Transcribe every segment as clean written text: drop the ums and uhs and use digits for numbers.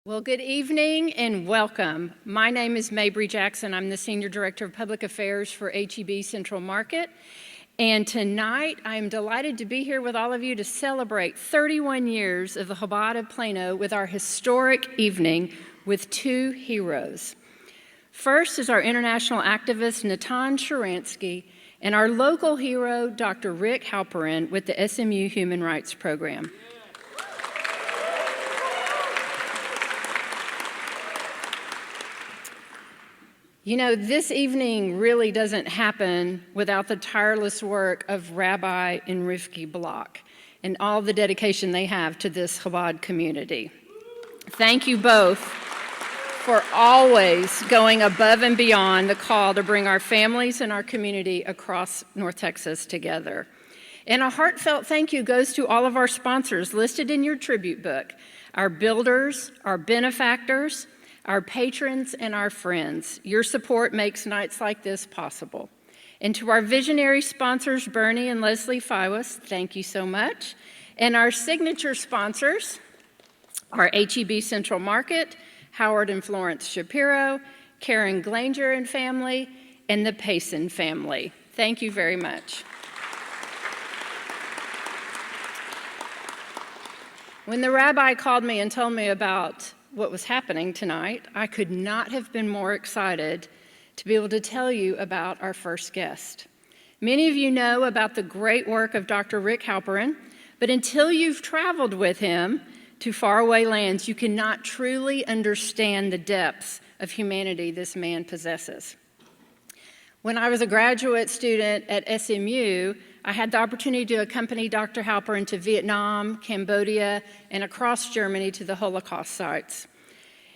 Well, good evening and welcome. My name is Mabry Jackson. I'm the Senior Director of Public Affairs for HEB Central Market. And tonight, I'm delighted to be here with all of you to celebrate 31 years of the Chabad of Plano with our historic evening with two heroes. First is our international activist, Natan Sharansky, and our local hero, Dr. Rick Halperin, with the SMU Human Rights Program. You know, this evening really doesn't happen without the tireless work of Rabbi and Rivki Block and all the dedication they have to this Chabad community. Thank you both for always going above and beyond the call to bring our families and our community across North Texas together. And a heartfelt thank you goes to all of our sponsors listed in your tribute book, our builders, our benefactors, our patrons, and our friends. Your support makes nights like this possible. And to our visionary sponsors, Bernie and Leslie Fiwas, thank you so much. And our signature sponsors, our HEB Central Market, Howard and Florence Shapiro, Karen Glanger and family, and the Payson family. Thank you very much. When the rabbi called me and told me about what was happening tonight, I could not have been more excited to be able to tell you about our first guest. Many of you know about the great work of Dr. Rick Halperin, but until you've traveled with him to faraway lands, you cannot truly understand the depths of humanity this man possesses. When I was a graduate student at SMU, I had the opportunity to accompany Dr. Halperin to Vietnam, Cambodia, and across Germany to the Holocaust sites.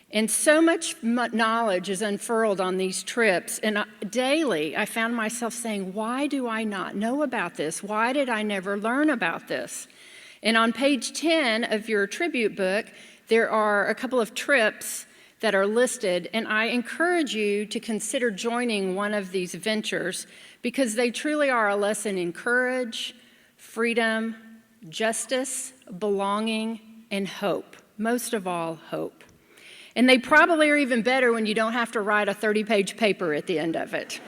And so much knowledge is unfurled on these trips, and daily I found myself saying, why do I not know about this? Why did I never learn about this? And on page 10 of your tribute book, there are a couple of trips that are listed, and I encourage you to consider joining one of these ventures because they truly are a lesson in courage, freedom, justice, belonging, and hope. Most of all, hope. And they probably are even better when you don't have to write a 30-page paper at the end of it.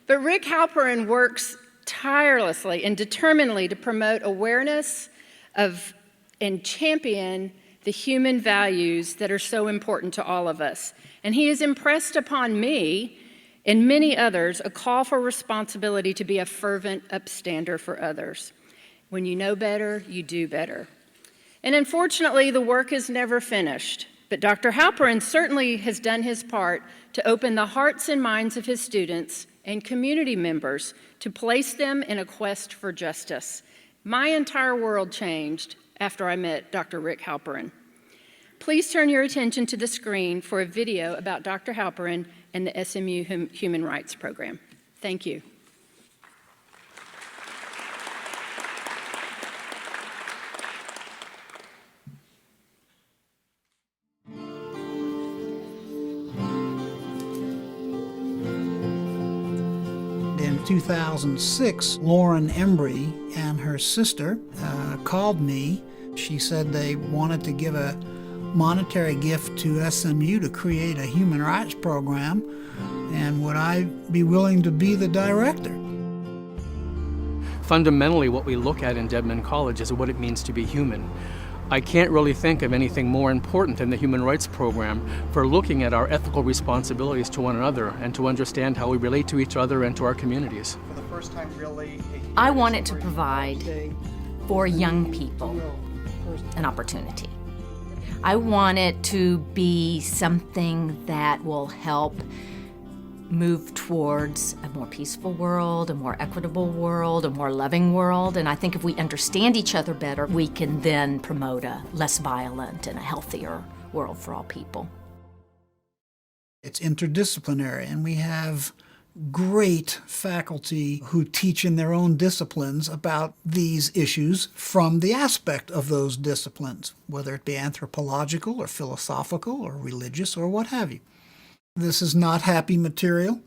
But Rick Halperin works tirelessly and determinedly to promote awareness of and champion the human values that are so important to all of us. And he has impressed upon me and many others a call for responsibility to be a fervent upstander for others. When you know better, you do better. And unfortunately, the work is never finished, but Dr. Halperin certainly has done his part to open the hearts and minds of his students and community members to place them in a quest for justice. My entire world changed after I met Dr. Rick Halperin. Please turn your attention to the screen for a video about Dr. Halperin and the SMU Human Rights Program. Thank you. In 2006, Lauren Embry and her sister called me. She said they wanted to give a monetary gift to SMU to create a human rights program, and would I be willing to be the director? Fundamentally, what we look at in Dedman College is what it means to be human. I can't really think of anything more important than the Human Rights Program for looking at our ethical responsibilities to one another and to understand how we relate to each other and to our communities. For the first time, really, I wanted to provide for young people an opportunity. I want it to be something that will help move towards a more peaceful world, a more equitable world, a more loving world. And I think if we understand each other better, we can then promote a less violent and a healthier world for all people. It's interdisciplinary, and we have great faculty who teach in their own disciplines about these issues from the aspect of those disciplines, whether it be anthropological or philosophical or religious or what have you. This is not happy material.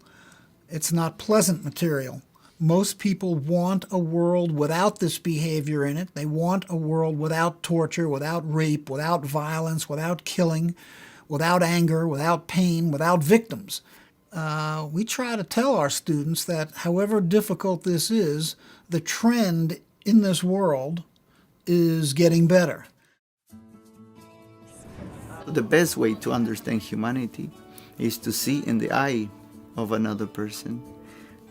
It's not pleasant material. Most people want a world without this behavior in it. They want a world without torture, without rape, without violence, without killing, without anger, without pain, without victims. We try to tell our students that however difficult this is, the trend in this world is getting better. The best way to understand humanity is to see in the eye of another person,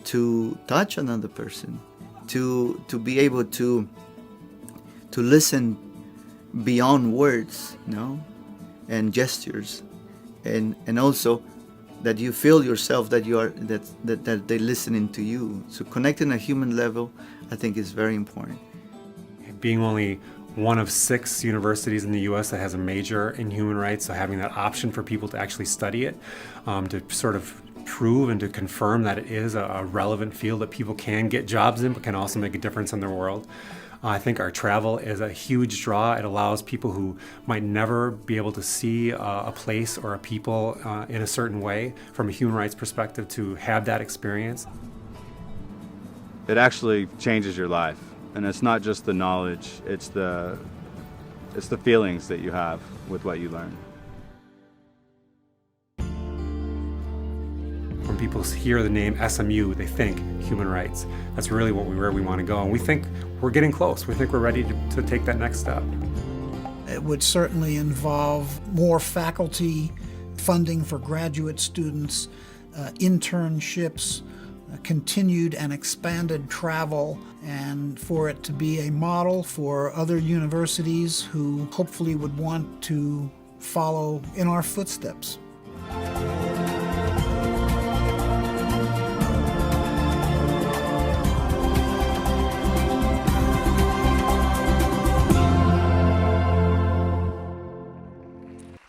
to touch another person, to be able to listen beyond words, and gestures, and also that you feel yourself that that they're listening to you. So connecting at a human level, I think, is very important. Being only one of 6 universities in the U.S. that has a major in human rights, so having that option for people to actually study it, to sort of prove and to confirm that it is a relevant field that people can get jobs in, but can also make a difference in their world. I think our travel is a huge draw. It allows people who might never be able to see a place or a people in a certain way from a human rights perspective to have that experience. It actually changes your life. And it's not just the knowledge, it's the feelings that you have with what you learn. When people hear the name SMU, they think human rights. That's really where we want to go. And we think we're getting close. We think we're ready to take that next step. It would certainly involve more faculty, funding for graduate students, internships, continued and expanded travel, and for it to be a model for other universities who hopefully would want to follow in our footsteps.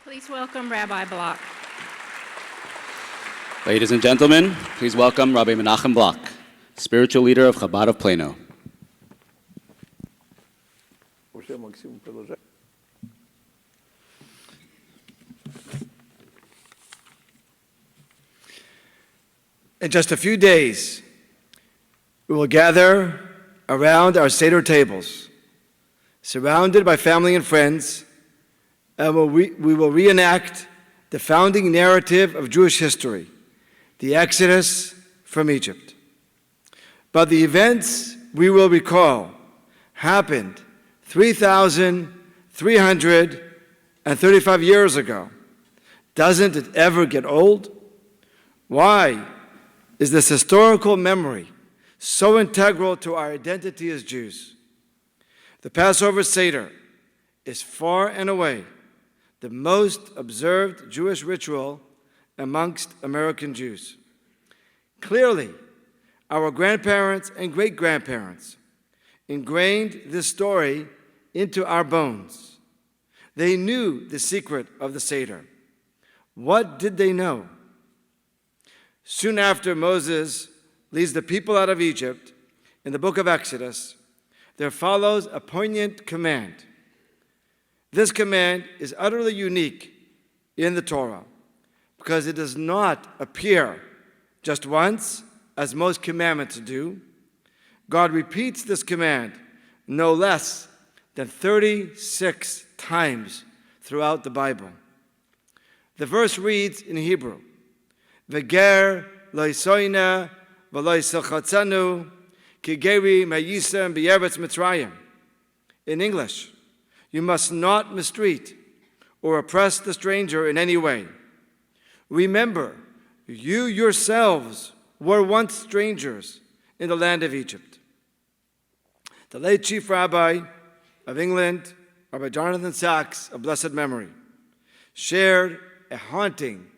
Please welcome Rabbi Block. Ladies and gentlemen, please welcome Rabbi Menachem Block, spiritual leader of Chabad of Plano. In just a few days, we will gather around our Seder tables, surrounded by family and friends, and we will reenact the founding narrative of Jewish history, the Exodus from Egypt. But the events we will recall happened 3,335 years ago. Doesn't it ever get old? Why is this historical memory so integral to our identity as Jews? The Passover Seder is far and away the most observed Jewish ritual amongst American Jews. Clearly, our grandparents and great-grandparents ingrained this story into our bones. They knew the secret of the Seder. What did they know? Soon after Moses leads the people out of Egypt, in the book of Exodus, there follows a poignant command. This command is utterly unique in the Torah because it does not appear just once, as most commandments do. God repeats this command no less than 36 times throughout the Bible. The verse reads in Hebrew, V'ger lo yisoyna v'lo yisilchatzanu ki geri mayisem b'yeretz Mitzrayim. In English, you must not mistreat or oppress the stranger in any way. Remember, you yourselves were once strangers in the land of Egypt. The late Chief Rabbi of England, Rabbi Jonathan Sacks, of blessed memory, shared a haunting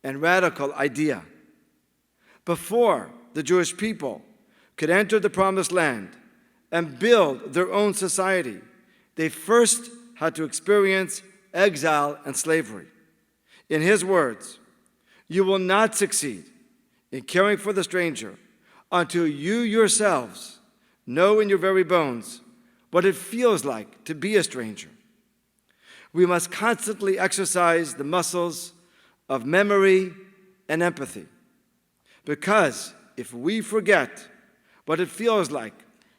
and radical idea. Before the Jewish people could enter the Promised Land and build their own society, they first had to experience exile and slavery. In his words, you will not succeed in caring for the stranger until you yourselves know in your very bones what it feels like to be a stranger. We must constantly exercise the muscles of memory and empathy, because if we forget what it feels like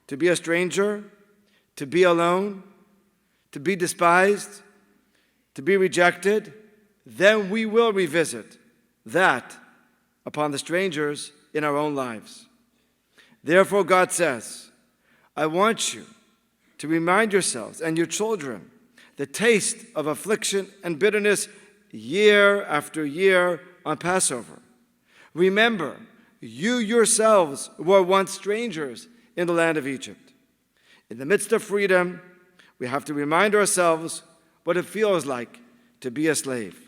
to be a stranger, to be alone, to be despised, to be rejected, then we will revisit that upon the strangers in our own lives. Therefore, God says, I want you to remind yourselves and your children the taste of affliction and bitterness year after year on Passover. Remember, you yourselves were once strangers in the land of Egypt. In the midst of freedom, we have to remind ourselves what it feels like to be a slave.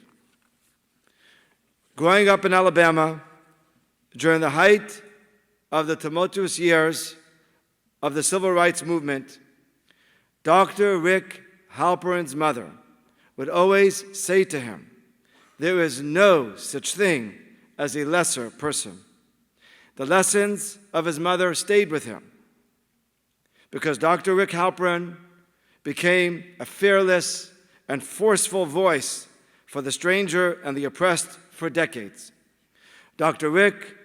Growing up in Alabama, during the height of the tumultuous years of the civil rights movement, Dr. Rick Halperin's mother would always say to him, there is no such thing as a lesser person. The lessons of his mother stayed with him because Dr. Rick Halperin became a fearless and forceful voice for the stranger and the oppressed for decades. Dr. Rick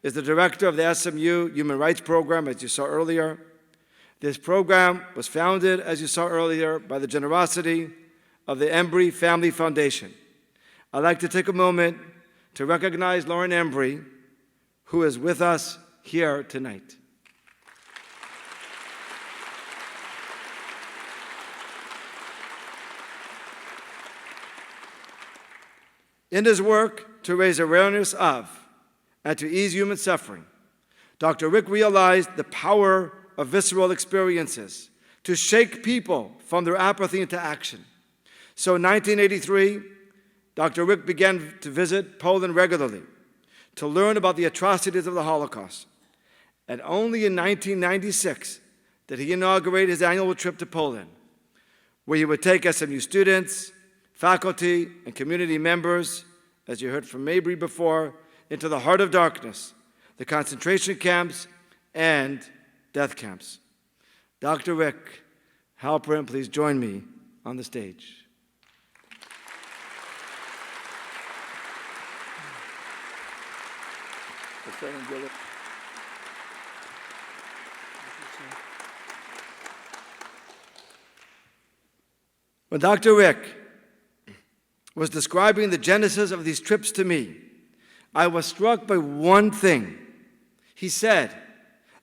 is the director of the SMU Human Rights Program, as you saw earlier. This program was founded, as you saw earlier, by the generosity of the Embry Family Foundation. I'd like to take a moment to recognize Lauren Embry, who is with us here tonight. In his work to raise awareness of and to ease human suffering, Dr. Rick realized the power of visceral experiences to shake people from their apathy into action. So in 1983, Dr. Rick began to visit Poland regularly to learn about the atrocities of the Holocaust. And only in 1996 did he inaugurate his annual trip to Poland, where he would take SMU students, faculty, and community members, as you heard from Mabry before, into the heart of darkness, the concentration camps and death camps. Dr. Rick Halperin, please join me on the stage. When Dr. Rick was describing the genesis of these trips to me, I was struck by one thing. He said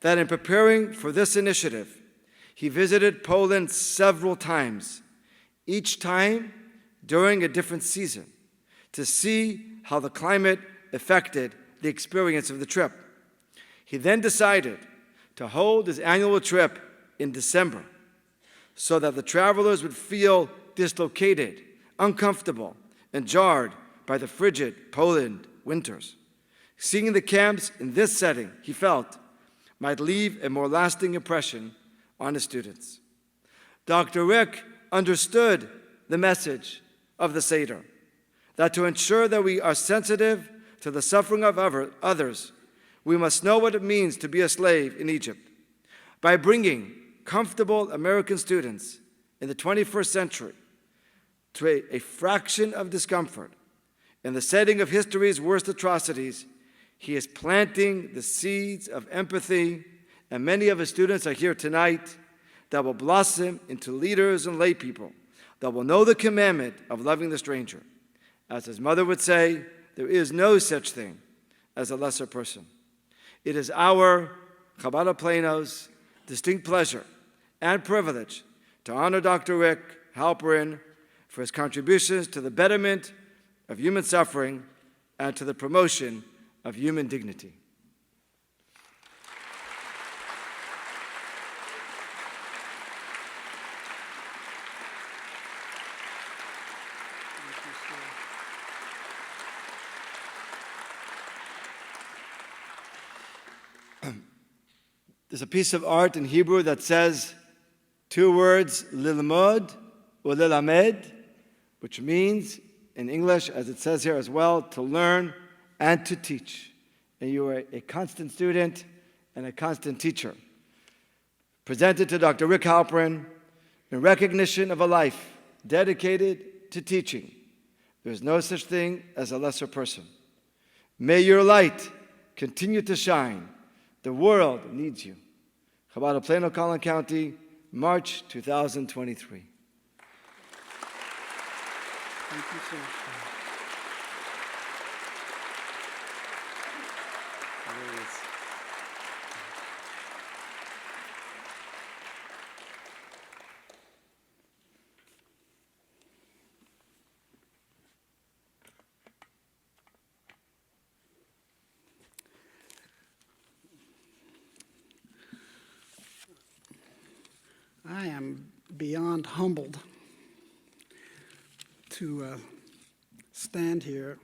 that in preparing for this initiative, he visited Poland several times, each time during a different season, to see how the climate affected the experience of the trip. He then decided to hold his annual trip in December so that the travelers would feel dislocated, uncomfortable, and jarred by the frigid Poland winters. Seeing the camps in this setting, he felt, might leave a more lasting impression on his students. Dr. Rick understood the message of the Seder, that to ensure that we are sensitive to the suffering of others, we must know what it means to be a slave in Egypt. By bringing comfortable American students in the 21st century to a fraction of discomfort in the setting of history's worst atrocities, he is planting the seeds of empathy, and many of his students are here tonight that will blossom into leaders and lay people that will know the commandment of loving the stranger. As his mother would say, there is no such thing as a lesser person. It is our Chabad of Plano's distinct pleasure and privilege to honor Dr. Rick Halperin for his contributions to the betterment of human suffering and to the promotion of human dignity. There's a piece of art in Hebrew that says two words, lilmod or lilamed, which means, in English, as it says here as well, to learn and to teach. And you are a constant student and a constant teacher. Presented to Dr. Rick Halperin in recognition of a life dedicated to teaching. There is no such thing as a lesser person. May your light continue to shine, The world needs you. Chabad of Plano, Collin County, March 2023. Thank you, sir. I am beyond humbled to stand here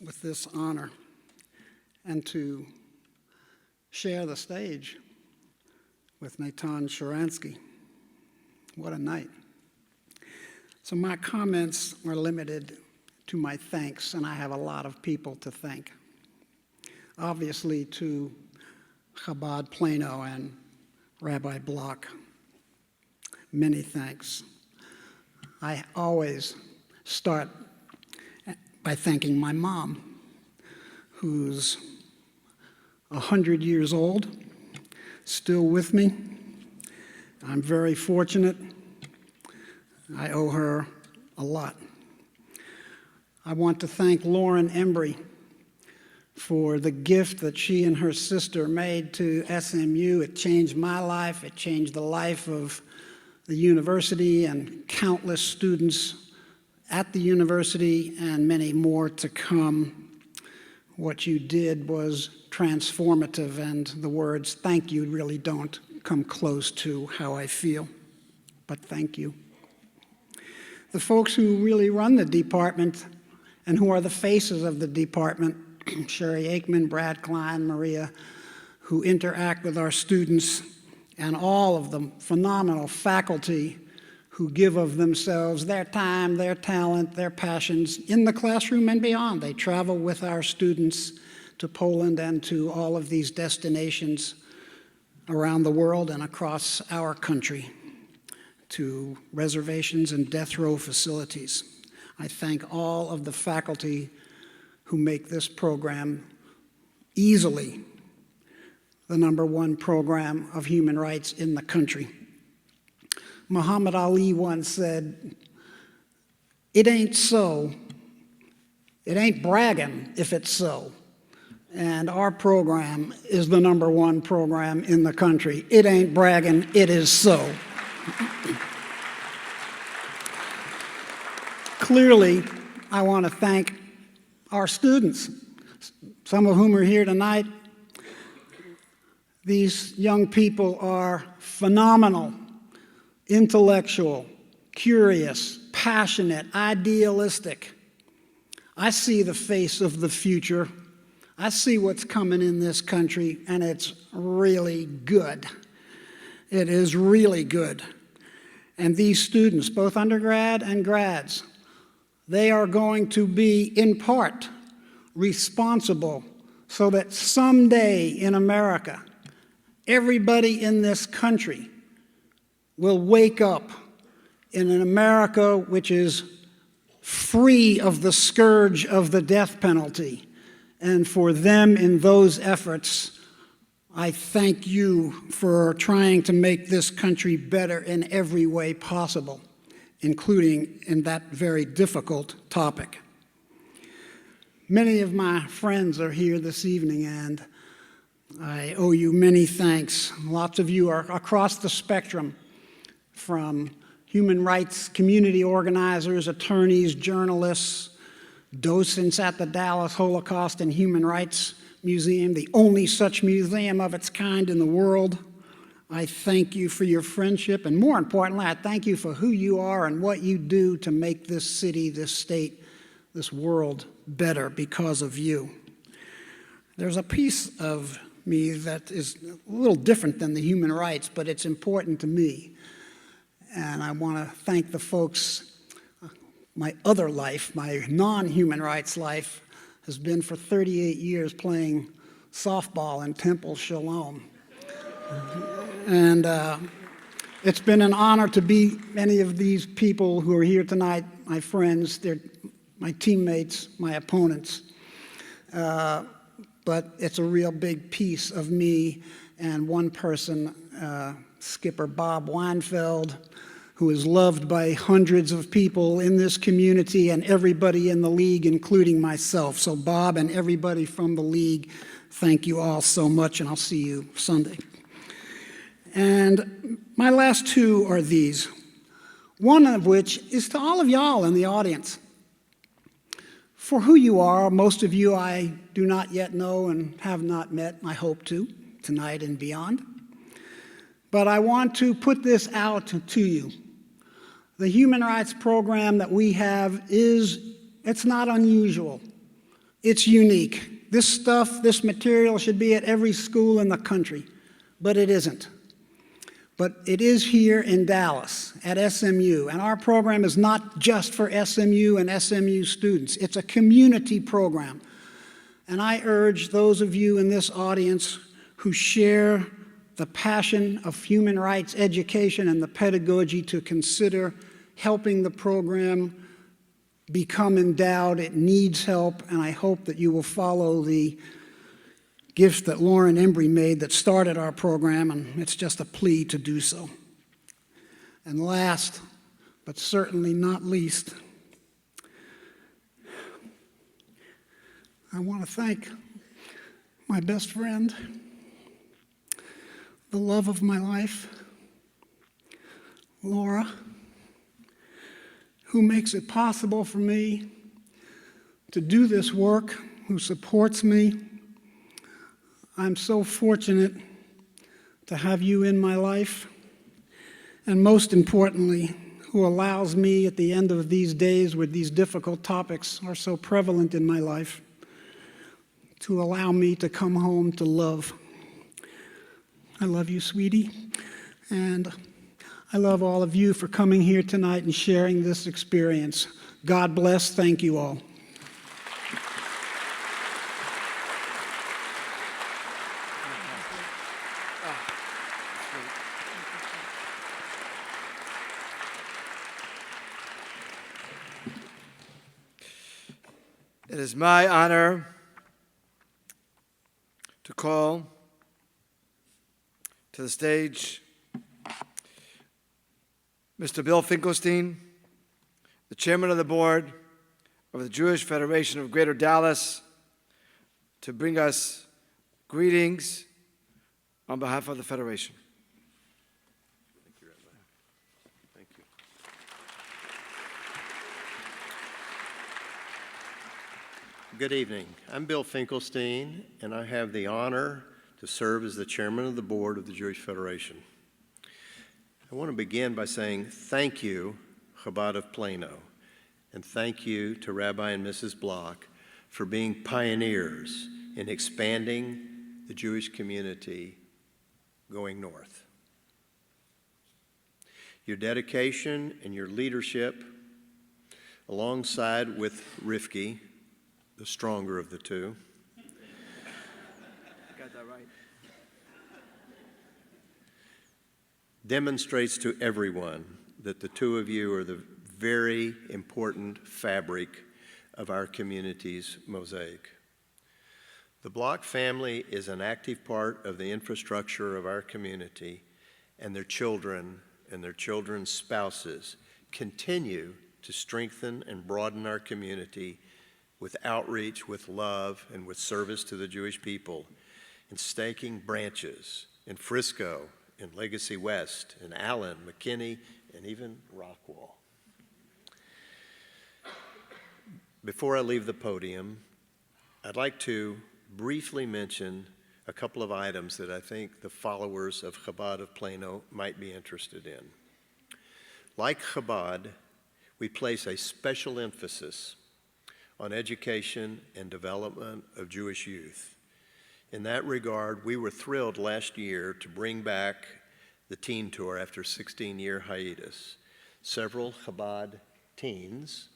with this honor and to share the stage with Natan Sharansky. What a night. So my comments are limited to my thanks, and I have a lot of people to thank. Obviously to Chabad Plano and Rabbi Block, many thanks. I always start by thanking my mom, who's 100 years old, still with me. I'm very fortunate. I owe her a lot. I want to thank Lauren Embry for the gift that she and her sister made to SMU. It changed my life. It changed the life of the university and countless students at the university and many more to come. What you did was transformative, and the words thank you really don't come close to how I feel, but thank you. The folks who really run the department and who are the faces of the department, Sherry Aikman, Brad Klein, Maria, who interact with our students, and all of the phenomenal faculty who give of themselves, their time, their talent, their passions in the classroom and beyond. They travel with our students to Poland and to all of these destinations around the world and across our country to reservations and death row facilities. I thank all of the faculty who make this program easily the #1 program of human rights in the country. Muhammad Ali once said, "It ain't so. It ain't bragging if it's so." And our program is the #1 program in the country. It ain't bragging, it is so. Clearly, I want to thank our students, some of whom are here tonight. These young people are phenomenal, intellectual, curious, passionate, idealistic. I see the face of the future. I see what's coming in this country, and it's really good. It is really good. And these students, both undergrad and grads, they are going to be, in part, responsible so that someday in America, everybody in this country will wake up in an America which is free of the scourge of the death penalty. And for them in those efforts, I thank you for trying to make this country better in every way possible, including in that very difficult topic. Many of my friends are here this evening, and I owe you many thanks. Lots of you are across the spectrum, from human rights community organizers, attorneys, journalists, docents at the Dallas Holocaust and Human Rights Museum, the only such museum of its kind in the world. I thank you for your friendship, and more importantly, I thank you for who you are and what you do to make this city, this state, this world better because of you. There's a piece of me that is a little different than the human rights, but it's important to me. And I want to thank the folks. My other life, my non-human rights life, has been for 38 years playing softball in Temple Shalom. And it's been an honor to be many of these people who are here tonight, my friends, they're my teammates, my opponents. But but it's a real big piece of me and one person, Skipper Bob Weinfeld, who is loved by hundreds of people in this community and everybody in the league, including myself. So Bob and everybody from the league, thank you all so much, and I'll see you Sunday. And my last two are these, one of which is to all of y'all in the audience. For who you are, most of you I do not yet know and have not met, I hope to, tonight and beyond. But I want to put this out to you. The human rights program that we have it's not unusual. It's unique. This stuff, this material should be at every school in the country, but it isn't. But it is here in Dallas at SMU, and our program is not just for SMU and SMU students. It's a community program. And I urge those of you in this audience who share the passion of human rights education and the pedagogy to consider helping the program become endowed. It needs help, and I hope that you will follow the gift that Lauren Embry made that started our program, and it's just a plea to do so. And last, but certainly not least, I want to thank my best friend, the love of my life, Laura, who makes it possible for me to do this work, who supports me. I'm so fortunate to have you in my life, and most importantly, who allows me at the end of these days where these difficult topics are so prevalent in my life, to allow me to come home to love. I love you, sweetie, and I love all of you for coming here tonight and sharing this experience. God bless. Thank you all. It is my honor to call to the stage Mr. Bill Finkelstein, the chairman of the board of the Jewish Federation of Greater Dallas, to bring us greetings on behalf of the Federation. Thank you, Rabbi. Thank you. Good evening. I'm Bill Finkelstein, and I have the honor to serve as the chairman of the board of the Jewish Federation. I want to begin by saying thank you, Chabad of Plano, and thank you to Rabbi and Mrs. Block for being pioneers in expanding the Jewish community going north. Your dedication and your leadership, alongside with Rifki, the stronger of the two, Got that right. demonstrates to everyone that the two of you are the very important fabric of our community's mosaic. The Block family is an active part of the infrastructure of our community, and their children and their children's spouses continue to strengthen and broaden our community with outreach, with love, and with service to the Jewish people, and staking branches in Frisco, in Legacy West, in Allen, McKinney, and even Rockwall. Before I leave the podium, I'd like to briefly mention a couple of items that I think the followers of Chabad of Plano might be interested in. Like Chabad, we place a special emphasis on education and development of Jewish youth. In that regard, we were thrilled last year to bring back the teen tour after a 16-year hiatus. Several Chabad teens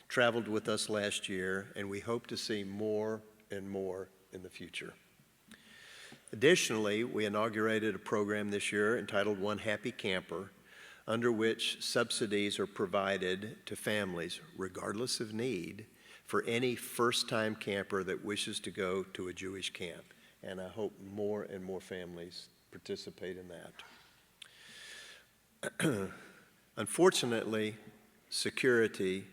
traveled with us last year, and we hope to see more and more in the future. Additionally, we inaugurated a program this year entitled One Happy Camper, under which subsidies are provided to families, regardless of need, for any first-time camper that wishes to go to a Jewish camp. And I hope more and more families participate in that. Unfortunately, security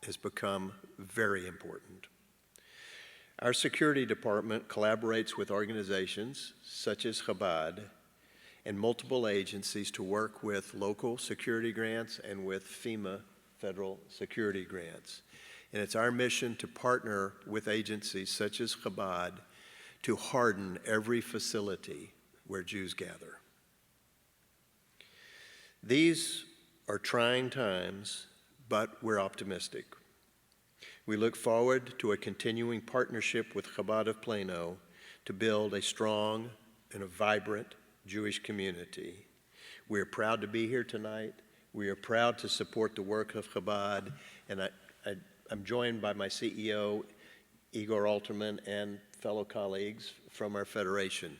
has become very important. Our security department collaborates with organizations such as Chabad and multiple agencies to work with local security grants and with FEMA federal security grants. And it's our mission to partner with agencies such as Chabad to harden every facility where Jews gather. These are trying times, but we're optimistic. We look forward to a continuing partnership with Chabad of Plano to build a strong and a vibrant Jewish community. We are proud to be here tonight. We are proud to support the work of Chabad, and I'm joined by my CEO, Igor Alterman, and fellow colleagues from our federation.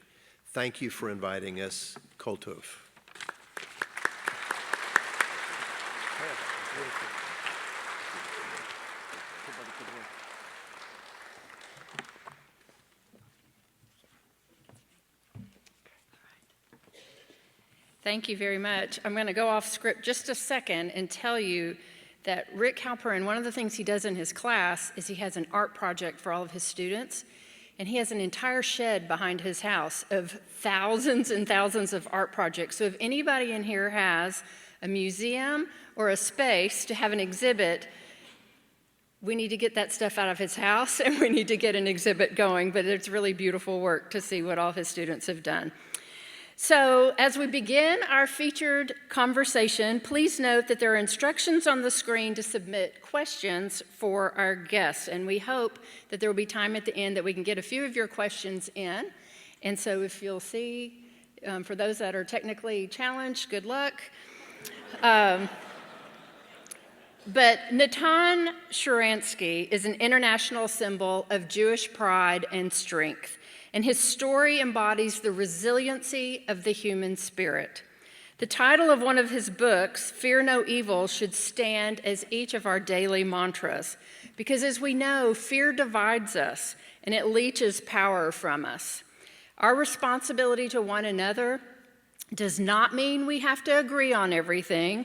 Thank you for inviting us. Kol Tov. Thank you very much. I'm going to go off script just a second and tell you that Rick Halperin, one of the things he does in his class is he has an art project for all of his students, and he has an entire shed behind his house of thousands and thousands of art projects. So if anybody in here has a museum or a space to have an exhibit, we need to get that stuff out of his house, and we need to get an exhibit going, but it's really beautiful work to see what all his students have done. So as we begin our featured conversation, please note that there are instructions on the screen to submit questions for our guests, and we hope that there will be time at the end that we can get a few of your questions in. And so if you'll see, for those that are technically challenged, good luck. But Natan Sharansky is an international symbol of Jewish pride and strength, and his story embodies the resiliency of the human spirit. The title of one of his books, Fear No Evil, should stand as each of our daily mantras, because as we know, fear divides us and it leaches power from us. Our responsibility to one another does not mean we have to agree on everything,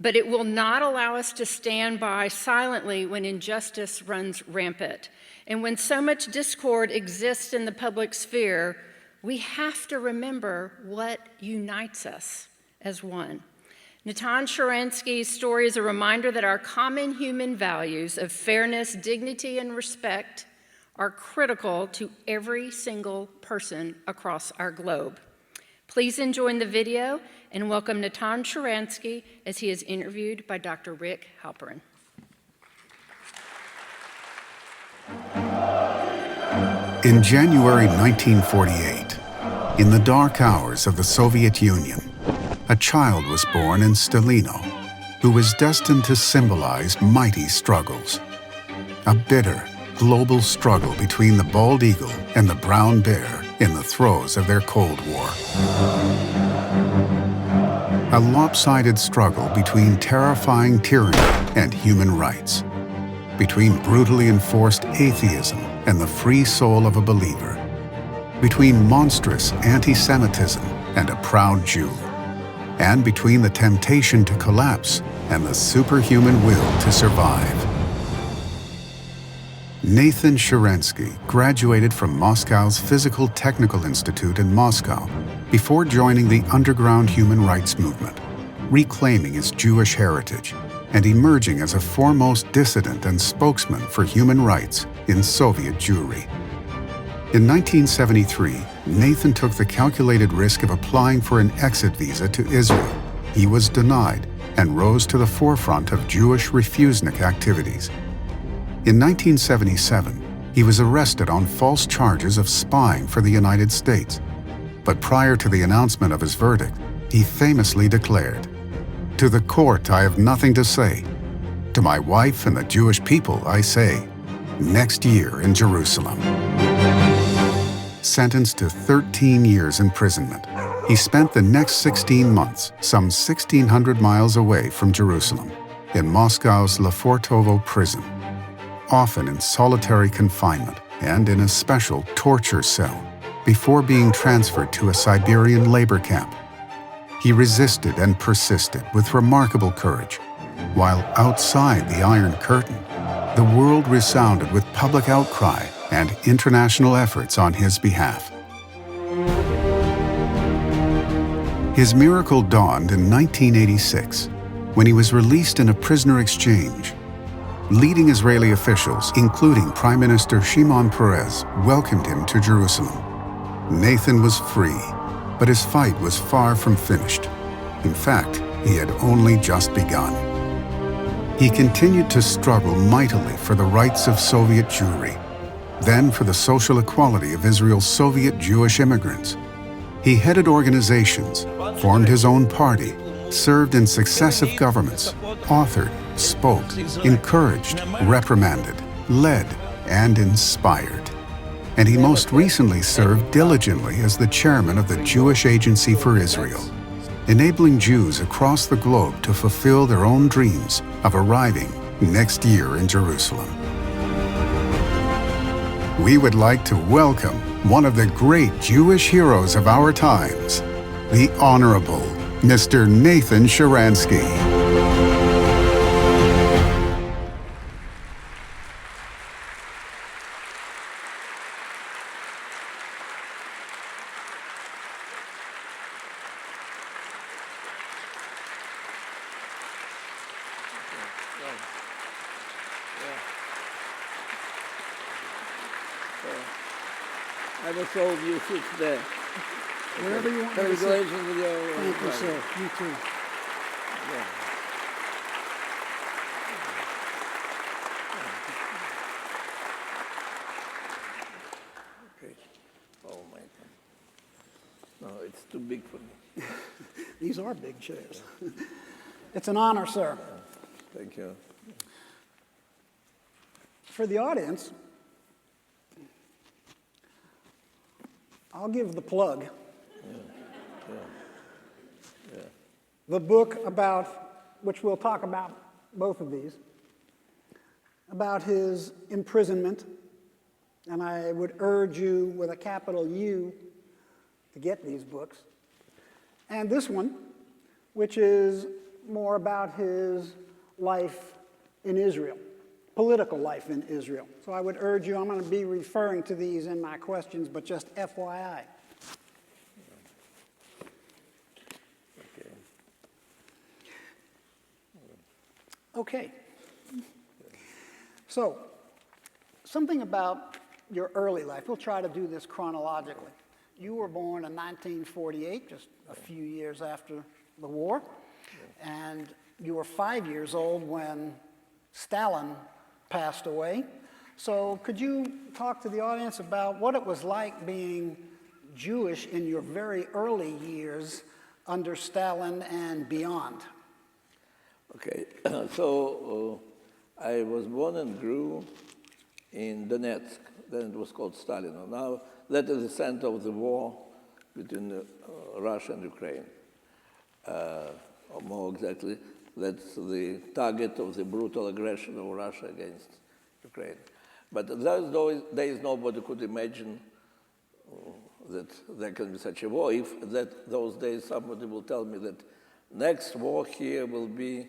but it will not allow us to stand by silently when injustice runs rampant. And when so much discord exists in the public sphere, we have to remember what unites us as one. Natan Sharansky's story is a reminder that our common human values of fairness, dignity, and respect are critical to every single person across our globe. Please enjoy the video and welcome Natan Sharansky as he is interviewed by Dr. Rick Halperin. In January 1948, in the dark hours of the Soviet Union, a child was born in Stalino who was destined to symbolize mighty struggles. A bitter, global struggle between the bald eagle and the brown bear in the throes of their Cold War. A lopsided struggle between terrifying tyranny and human rights, between brutally enforced atheism and the free soul of a believer, between monstrous anti-Semitism and a proud Jew, and between the temptation to collapse and the superhuman will to survive. Natan Sharansky graduated from Moscow's Physical Technical Institute in Moscow before joining the underground human rights movement, reclaiming his Jewish heritage and emerging as a foremost dissident and spokesman for human rights in Soviet Jewry. In 1973, Natan took the calculated risk of applying for an exit visa to Israel. He was denied and rose to the forefront of Jewish refusnik activities. In 1977, he was arrested on false charges of spying for the United States. But prior to the announcement of his verdict, he famously declared, "To the court I have nothing to say. To my wife and the Jewish people I say, next year in Jerusalem." Sentenced to 13 years imprisonment, he spent the next 16 months some 1,600 miles away from Jerusalem in Moscow's Lefortovo prison. often in solitary confinement and in a special torture cell, before being transferred to a Siberian labor camp. He resisted and persisted with remarkable courage, while outside the Iron Curtain, the world resounded with public outcry and international efforts on his behalf. His miracle dawned in 1986, when he was released in a prisoner exchange. Leading Israeli officials, including Prime Minister Shimon Peres, welcomed him to Jerusalem. Natan was free, but his fight was far from finished. In fact, he had only just begun. He continued to struggle mightily for the rights of Soviet Jewry, then for the social equality of Israel's Soviet Jewish immigrants. He headed organizations, formed his own party, served in successive governments, authored, spoke, encouraged, reprimanded, led, and inspired. And he most recently served diligently as the chairman of the Jewish Agency for Israel, enabling Jews across the globe to fulfill their own dreams of arriving next year in Jerusalem. We would like to welcome one of the great Jewish heroes of our times, the Honorable Mr. Natan Sharansky. I was told you sit there. Wherever you want me to sit. Congratulations with your... Thank you, sir. You too. Yeah. Okay. Oh, my God. No, it's too big for me. These are big chairs. It's an honor, sir. Thank you. For the audience, I'll give the plug. The book about, which we'll talk about, both of these, about his imprisonment, and I would urge you with a capital U to get these books. And this one, which is more about his life in Israel, political life in Israel. So I would urge you, I'm going to be referring to these in my questions, but just FYI. Okay. So, something about your early life. We'll try to do this chronologically. You were born in 1948, just a few years after the war, and you were 5 years old when Stalin passed away. So could you talk to the audience about what it was like being Jewish in your very early years under Stalin and beyond? Okay, so I was born and grew in Donetsk, then it was called Stalin. Now that is the center of the war between Russia and Ukraine. Or more exactly, that's the target of the brutal aggression of Russia against Ukraine. But in those days, nobody could imagine that there can be such a war. If those days somebody will tell me that next war here will be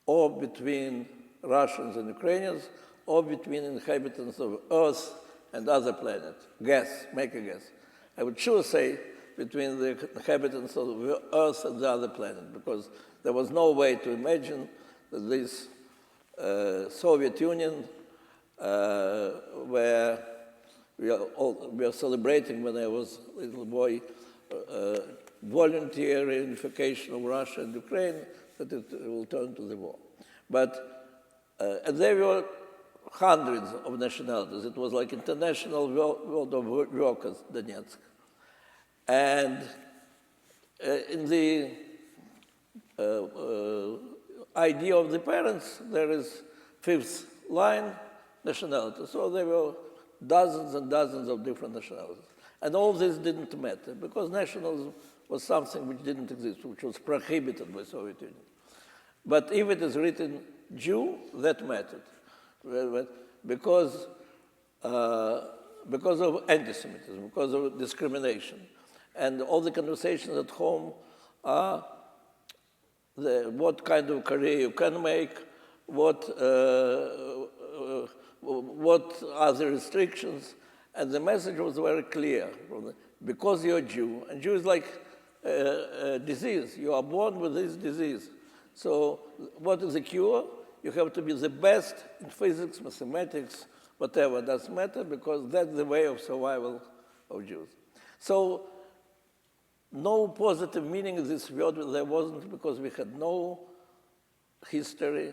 or between Russians and Ukrainians, or between inhabitants of Earth and other planets. Guess, make a guess. I would sure say between the inhabitants of Earth and the other planet, because there was no way to imagine that this Soviet Union, where we are celebrating when I was a little boy, voluntary unification of Russia and Ukraine, that it will turn to the war. But there were hundreds of nationalities. It was like international world of workers, Donetsk. And in the idea of the parents, there is fifth line nationality. So there were dozens and dozens of different nationalities. And all this didn't matter, because nationalism was something which didn't exist, which was prohibited by Soviet Union. But if it is written Jew, that mattered. because of anti-Semitism, because of discrimination. And all the conversations at home are what kind of career you can make, what are the restrictions. And the message was very clear. Because you're a Jew, and Jew is like a disease. You are born with this disease. So what is the cure? You have to be the best in physics, mathematics, whatever. It doesn't matter, because that's the way of survival of Jews. So no positive meaning in this word there wasn't, because we had no history,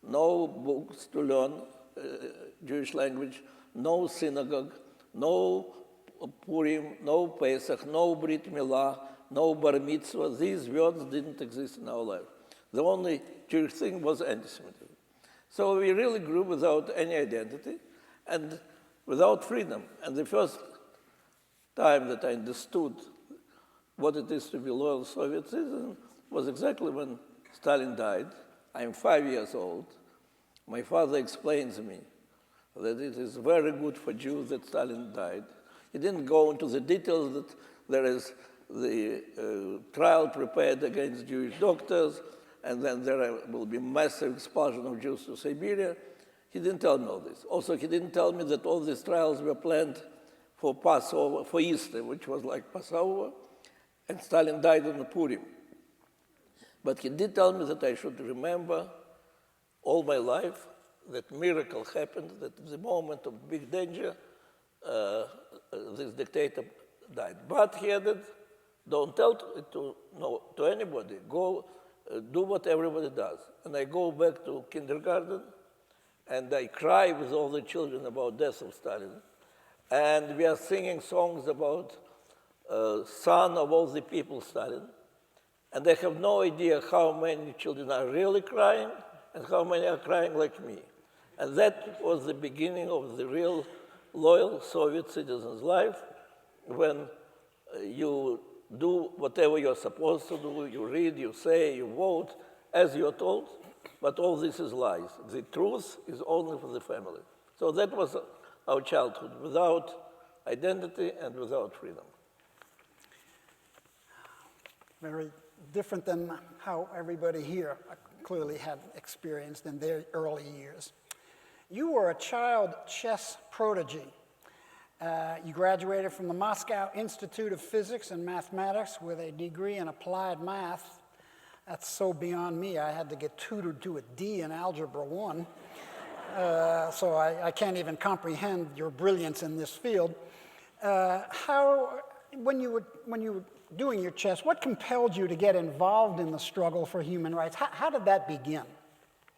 no books to learn Jewish language, no synagogue, no Purim, no Pesach, no Brit Milah, no Bar Mitzvah. These words didn't exist in our life. The only Jewish thing was anti-Semitism. So we really grew without any identity and without freedom. And the first time that I understood what it is to be loyal Soviet citizen was exactly when Stalin died. I'm 5 years old. My father explains to me that it is very good for Jews that Stalin died. He didn't go into the details that there is the trial prepared against Jewish doctors, and then there will be massive expulsion of Jews to Siberia. He didn't tell me all this. Also, he didn't tell me that all these trials were planned for Passover, for Easter, which was like Passover, and Stalin died on Purim. But he did tell me that I should remember all my life that miracle happened, that in the moment of big danger, this dictator died. But he added, don't tell it to anybody. Go do what everybody does. And I go back to kindergarten, and I cry with all the children about death of Stalin. And we are singing songs about son of all the people, Stalin. And I have no idea how many children are really crying and how many are crying like me. And that was the beginning of the real loyal Soviet citizen's life, when you do whatever you're supposed to do, you read, you say, you vote, as you're told, but all this is lies. The truth is only for the family. So that was our childhood, without identity and without freedom. Very different than how everybody here clearly had experienced in their early years. You were a child chess prodigy. You graduated from the Moscow Institute of Physics and Mathematics with a degree in applied math. That's so beyond me. I had to get tutored to a D in Algebra 1. So I can't even comprehend your brilliance in this field. When you were doing your chess, what compelled you to get involved in the struggle for human rights? How did that begin?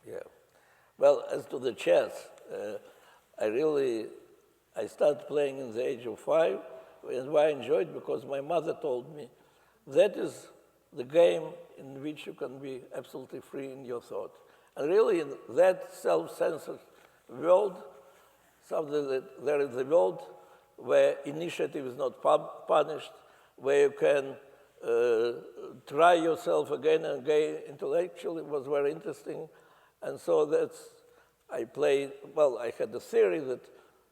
Yeah. Well, as to the chess, I started playing in the age of 5, and why I enjoyed, because my mother told me that is the game in which you can be absolutely free in your thought. And really, in that self-censored world, something that there is a world where initiative is not punished, where you can try yourself again and again intellectually, was very interesting. And so I had the theory that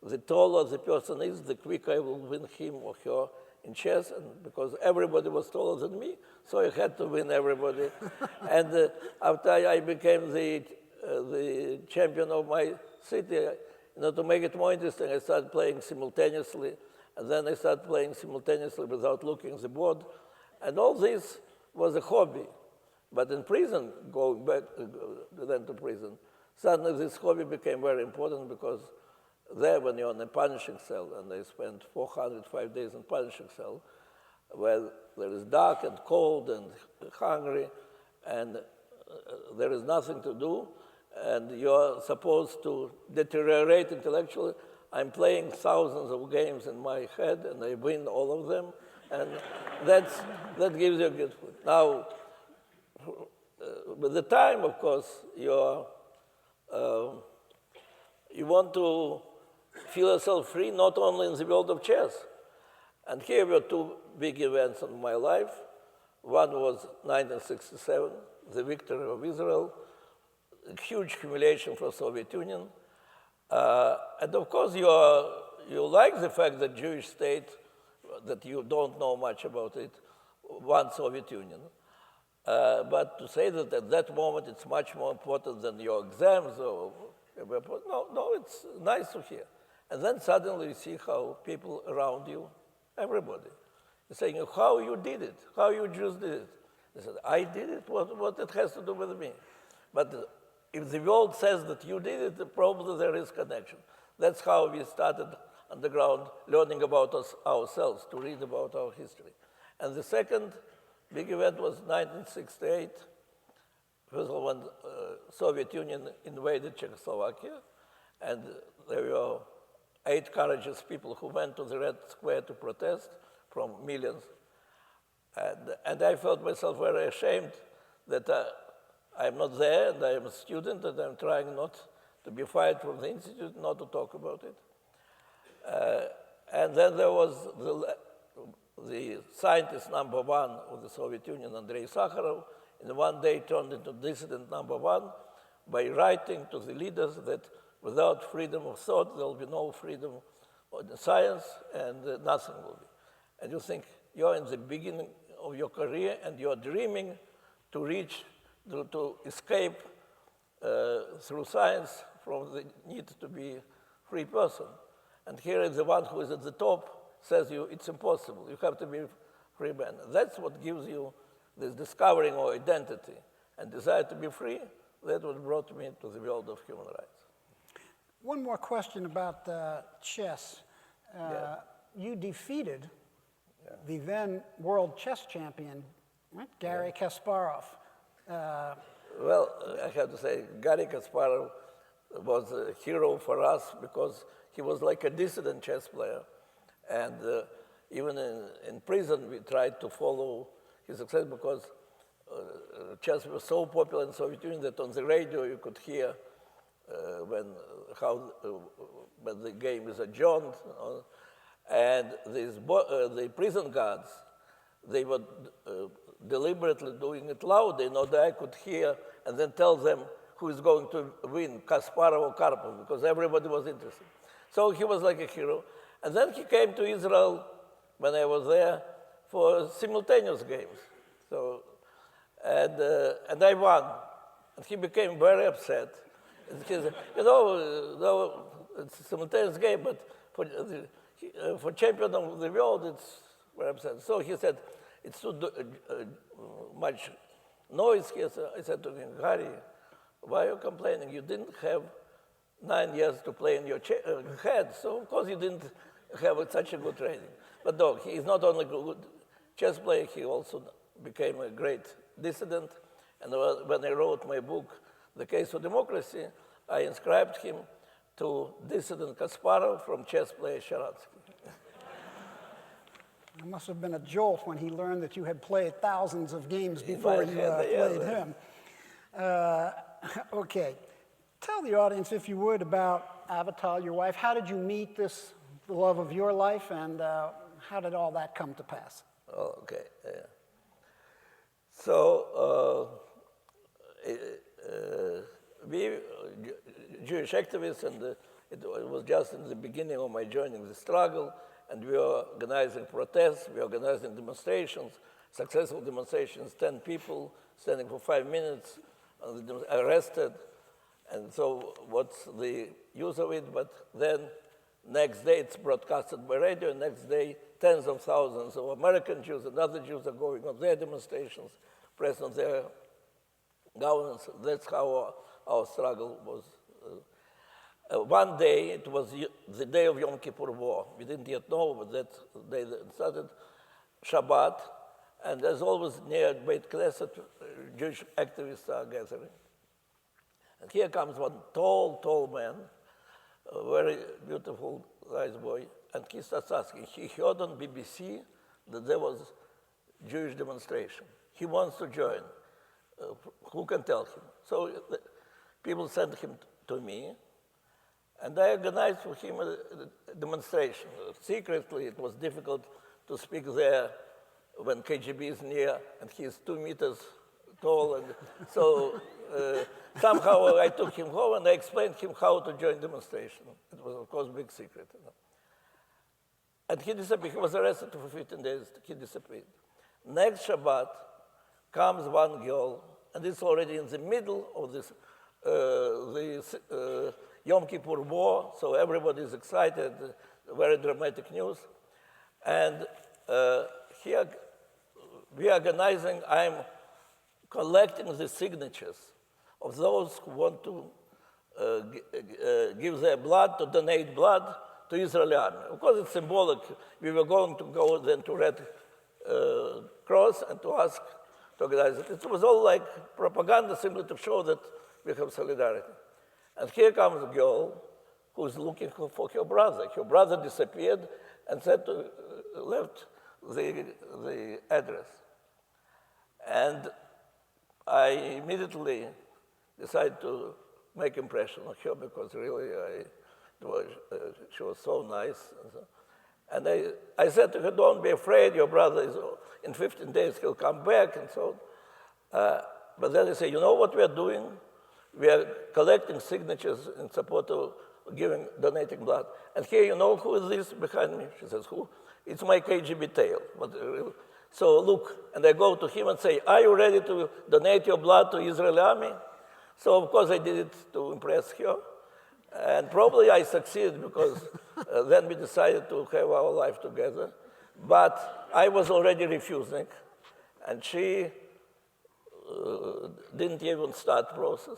the taller the person is, the quicker I will win him or her in chess, and because everybody was taller than me, so I had to win everybody. And after I became the champion of my city, to make it more interesting, I started playing simultaneously, and then I started playing simultaneously without looking at the board. And all this was a hobby. But in prison, going back then to prison, suddenly this hobby became very important, because there, when you're in a punishing cell, and I spent 405 days in punishing cell, where there is dark and cold and hungry, and there is nothing to do, and you're supposed to deteriorate intellectually. I'm playing thousands of games in my head, and I win all of them, and that gives you a good food. Now, with the time, of course, you want to feel yourself free, not only in the world of chess. And here were two big events in my life. One was 1967, the victory of Israel, a huge humiliation for the Soviet Union. And of course, you like the fact that Jewish state, that you don't know much about it, one Soviet Union. But to say that at that moment it's much more important than your exams, no, it's nice to hear. And then suddenly you see how people around you, everybody, is saying, how you did it, how you Jews did it. They said, I did it, what it has to do with me? But if the world says that you did it, probably there is connection. That's how we started on the ground learning about ourselves, to read about our history. And the second big event was 1968, first of all, when Soviet Union invaded Czechoslovakia, and there were 8 courageous people who went to the Red Square to protest from millions. And I felt myself very ashamed that I'm not there, and I am a student, and I'm trying not to be fired from the institute, not to talk about it. And then there was the scientist number 1 of the Soviet Union, Andrei Sakharov, in one day turned into dissident number 1 by writing to the leaders that without freedom of thought, there will be no freedom of science, and nothing will be. And you think you're in the beginning of your career, and you're dreaming to reach, to escape through science from the need to be a free person. And here is the one who is at the top, says you it's impossible. You have to be a free man. That's what gives you this discovering of identity and desire to be free. That what brought me to the world of human rights. One more question about chess. You defeated the then world chess champion, right? Garry Kasparov. Well, I have to say, Garry Kasparov was a hero for us because he was like a dissident chess player. And even in prison, we tried to follow his success because chess was so popular in the Soviet Union that on the radio you could hear when the game is adjourned. And the prison guards, they were deliberately doing it loud in order I could hear and then tell them who is going to win, Kasparov or Karpov, because everybody was interested. So he was like a hero. And then he came to Israel when I was there for simultaneous games. So, and I won. And he became very upset. And he said, no, it's a simultaneous game, but for champion of the world, it's very upset. So he said, it's too much noise here. So I said to him, Harry, why are you complaining? You didn't have 9 years to play in your head, so of course you didn't have such a good training. But no, he is not only a good chess player, he also became a great dissident. And when I wrote my book, The Case for Democracy, I inscribed him to dissident Kasparov from chess player Sharansky. It must have been a jolt when he learned that you had played thousands of games before you played him. Okay. Tell the audience, if you would, about Avital, your wife. How did you meet the love of your life, and how did all that come to pass? Oh, okay. So we, Jewish activists, and it was just in the beginning of my joining the struggle, and we were organizing protests, we were organizing demonstrations, successful demonstrations, 10 people standing for 5 minutes, arrested. And so what's the use of it? But then next day it's broadcasted by radio, next day tens of thousands of American Jews and other Jews are going on their demonstrations, press on their governments. That's how our struggle was. One day, it was the day of Yom Kippur War. We didn't yet know, but that day started Shabbat, and as always near Beit Knesset, Jewish activists are gathering. And here comes one tall man, a very beautiful, nice boy, and he starts asking. He heard on BBC that there was Jewish demonstration. He wants to join. Who can tell him? So people sent him to me, and I organized for him a demonstration. Secretly, it was difficult to speak there when KGB is near, and he is 2 meters tall. And so somehow I took him home and I explained him how to join demonstration. It was, of course, a big secret. And he disappeared. He was arrested for 15 days. He disappeared. Next Shabbat comes one girl, and it's already in the middle of this Yom Kippur War, so everybody is excited, very dramatic news. And here we are organizing, I'm collecting the signatures of those who want to give their blood, to donate blood to Israeli army. Of course, it's symbolic. We were going to go then to Red Cross and to ask to organize it. It was all like propaganda simply to show that we have solidarity. And here comes a girl who's looking for her brother. Her brother disappeared and left the address. And I immediately decided to make impression on her because really she was so nice. And I said to her, don't be afraid, your brother is, in 15 days he'll come back and so on. But then I say, you know what we are doing? We are collecting signatures in support of donating blood. And here, you know who is this behind me? She says, who? It's my KGB tail. So look, and I go to him and say, are you ready to donate your blood to Israeli army? So of course I did it to impress her. And probably I succeeded because then we decided to have our life together. But I was already refusing, and she didn't even start the process.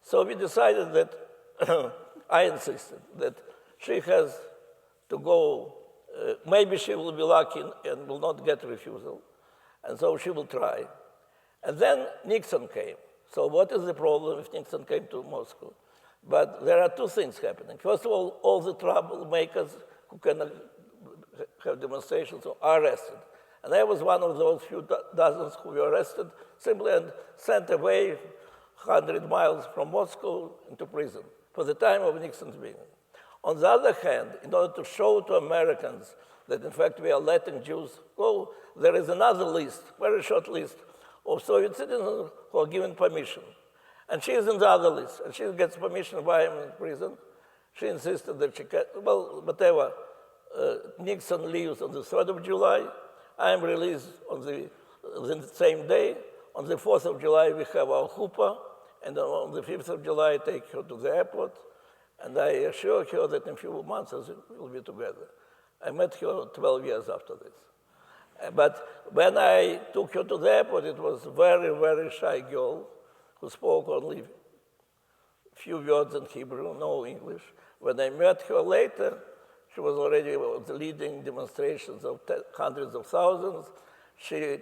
So we decided that, I insisted, that she has to go, maybe she will be lucky and will not get refusal, and so she will try. And then Nixon came. So what is the problem if Nixon came to Moscow? But there are two things happening. First of all the troublemakers who can have demonstrations are arrested. And I was one of those few dozens who were arrested simply and sent away 100 miles from Moscow into prison for the time of Nixon's being. On the other hand, in order to show to Americans that in fact we are letting Jews go, there is another list, very short list, of Soviet citizens who are given permission. And she is in the other list, and she gets permission while I'm in prison. She insisted that she can, well, whatever. Nixon leaves on the 3rd of July. I am released on the same day. On the 4th of July, we have our chuppah, and on the 5th of July, I take her to the airport, and I assure her that in a few months we'll be together. I met her 12 years after this. But when I took her to the airport, it was a very, very shy girl who spoke only a few words in Hebrew, no English. When I met her later, she was already leading demonstrations of hundreds of thousands. She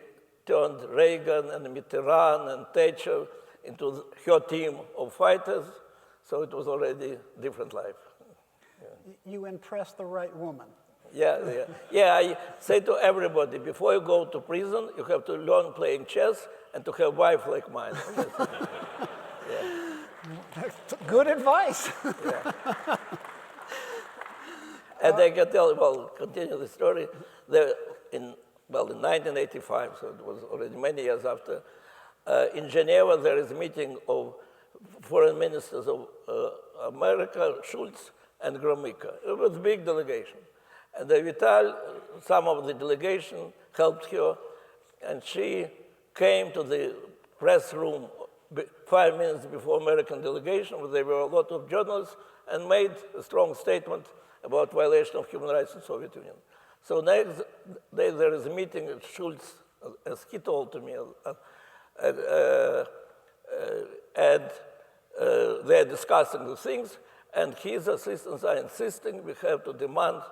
turned Reagan and Mitterrand and Thatcher into her team of fighters, so it was already a different life. Yeah. You impressed the right woman. Yeah. I say to everybody, before you go to prison, you have to learn playing chess and to have a wife like mine. Good advice. And I can tell, continue the story. In 1985, so it was already many years after, in Geneva there is a meeting of foreign ministers of America, Schultz and Gromyko. It was a big delegation. And Vital, some of the delegation helped her, and she came to the press room 5 minutes before American delegation, where there were a lot of journalists, and made a strong statement about violation of human rights in the Soviet Union. So next day there is a meeting at Schultz, as he told to me, and they're discussing the things, and his assistants are insisting we have to demand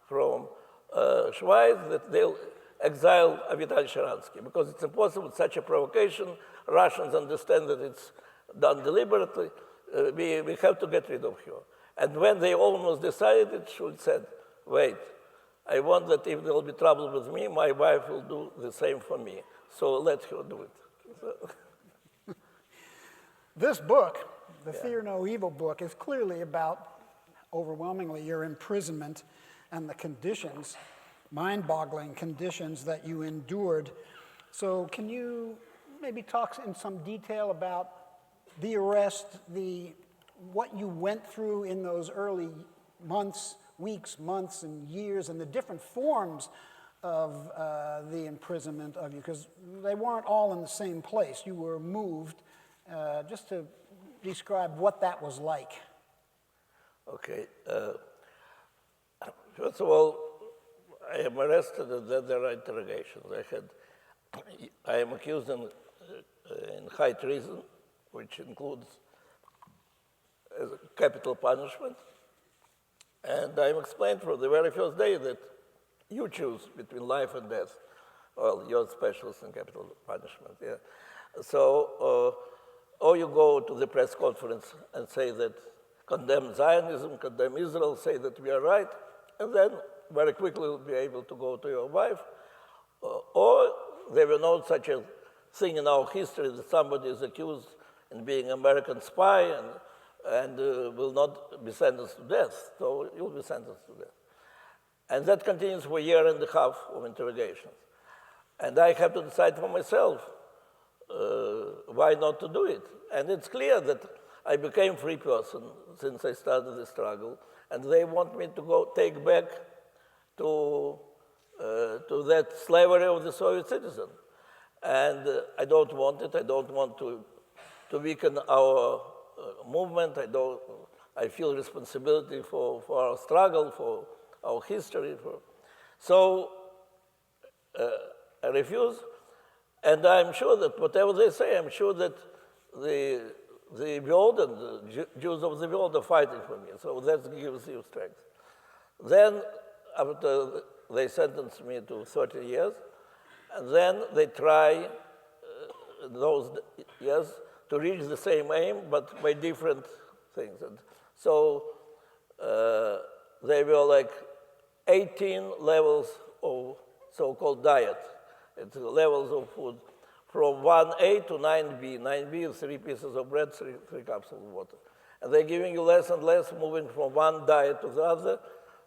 from Schweiz that they'll exile Avital Sharansky, because it's impossible with such a provocation. Russians understand that it's done deliberately. We have to get rid of her. And when they almost decided it, Schultz said, wait, I want that if there will be trouble with me, my wife will do the same for me. So let her do it. This book, the Fear No Evil book, is clearly about, overwhelmingly, your imprisonment and the conditions, mind-boggling conditions that you endured. So can you maybe talk in some detail about the arrest, what you went through in those early months, weeks, months, and years, and the different forms of the imprisonment of you, because they weren't all in the same place. You were moved. Just to describe what that was like. Okay. First of all, I am arrested and then there are interrogations. I am accused in high treason, which includes capital punishment. And I'm explained from the very first day that you choose between life and death. Well, you're specialist in capital punishment, yeah. So, or you go to the press conference and say that condemn Zionism, condemn Israel, say that we are right, and then very quickly you'll be able to go to your wife. Or there were no such a thing in our history that somebody is accused in being American spy and will not be sentenced to death. So you'll be sentenced to death. And that continues for a year and a half of interrogations. And I have to decide for myself why not to do it. And it's clear that I became a free person since I started the struggle, and they want me to take back to that slavery of the Soviet citizen. And I don't want it. I don't want to weaken our movement. I feel responsibility for our struggle, for our history. So I refuse. And I'm sure that whatever they say, I'm sure that the world and the Jews of the world are fighting for me. So that gives you strength. Then, after they sentenced me to 30 years, and then they try those years to reach the same aim, but by different things. And so they were like 18 levels of so-called diet. It's levels of food from 1A to 9B. 9B is 3 pieces of bread, 3 cups of water. And they're giving you less and less, moving from one diet to the other,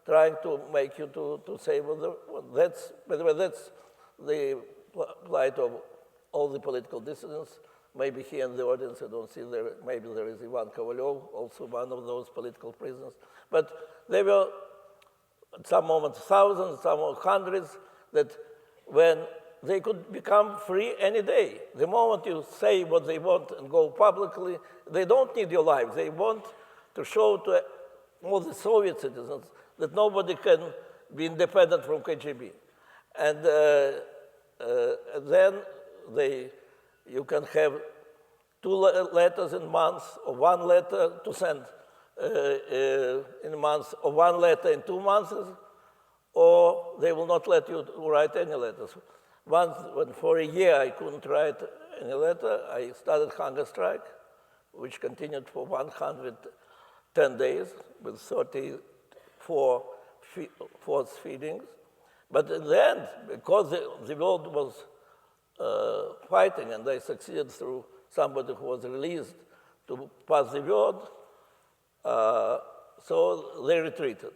trying to make you to savor the one. By the way, that's the plight of all the political dissidents. Maybe here in the audience, I don't see there, maybe there is Ivan Kovalyov, also one of those political prisoners. But there were, at some moments, thousands, some hundreds, that when they could become free any day. The moment you say what they want and go publicly, they don't need your life. They want to show to all the Soviet citizens that nobody can be independent from KGB. And then you can have 2 letters in months, or 1 letter to send in a month, or 1 letter in 2 months, or they will not let you write any letters. Once, when for a year I couldn't write any letter, I started hunger strike, which continued for 110 days with 34 forced feedings. But in the end, because the world was fighting, and I succeeded through somebody who was released to pass the word, so they retreated.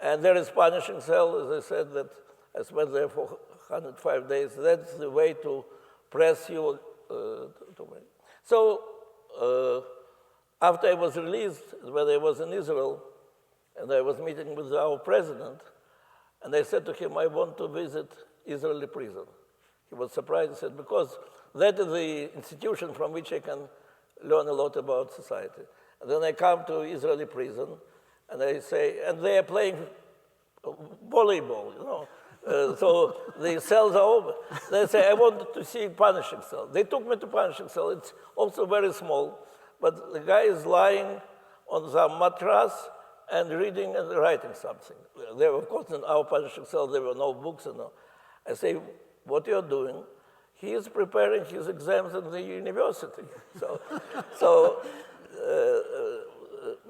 And there is punishing cell, as I said, that I spent there for 105 days. That's the way to press you to me. So after I was released, when I was in Israel, and I was meeting with our president, and I said to him, I want to visit Israeli prison. He was surprised and said, because that is the institution from which I can learn a lot about society. And then I come to Israeli prison, and I say, and they are playing volleyball, you know. So the cells are open. They say, I want to see punishing cell. They took me to punishing cell. It's also very small, but the guy is lying on the mattress and reading and writing something. There, of course, in our punishing cell, there were no books. And no. I say, what you're doing? He is preparing his exams in the university. So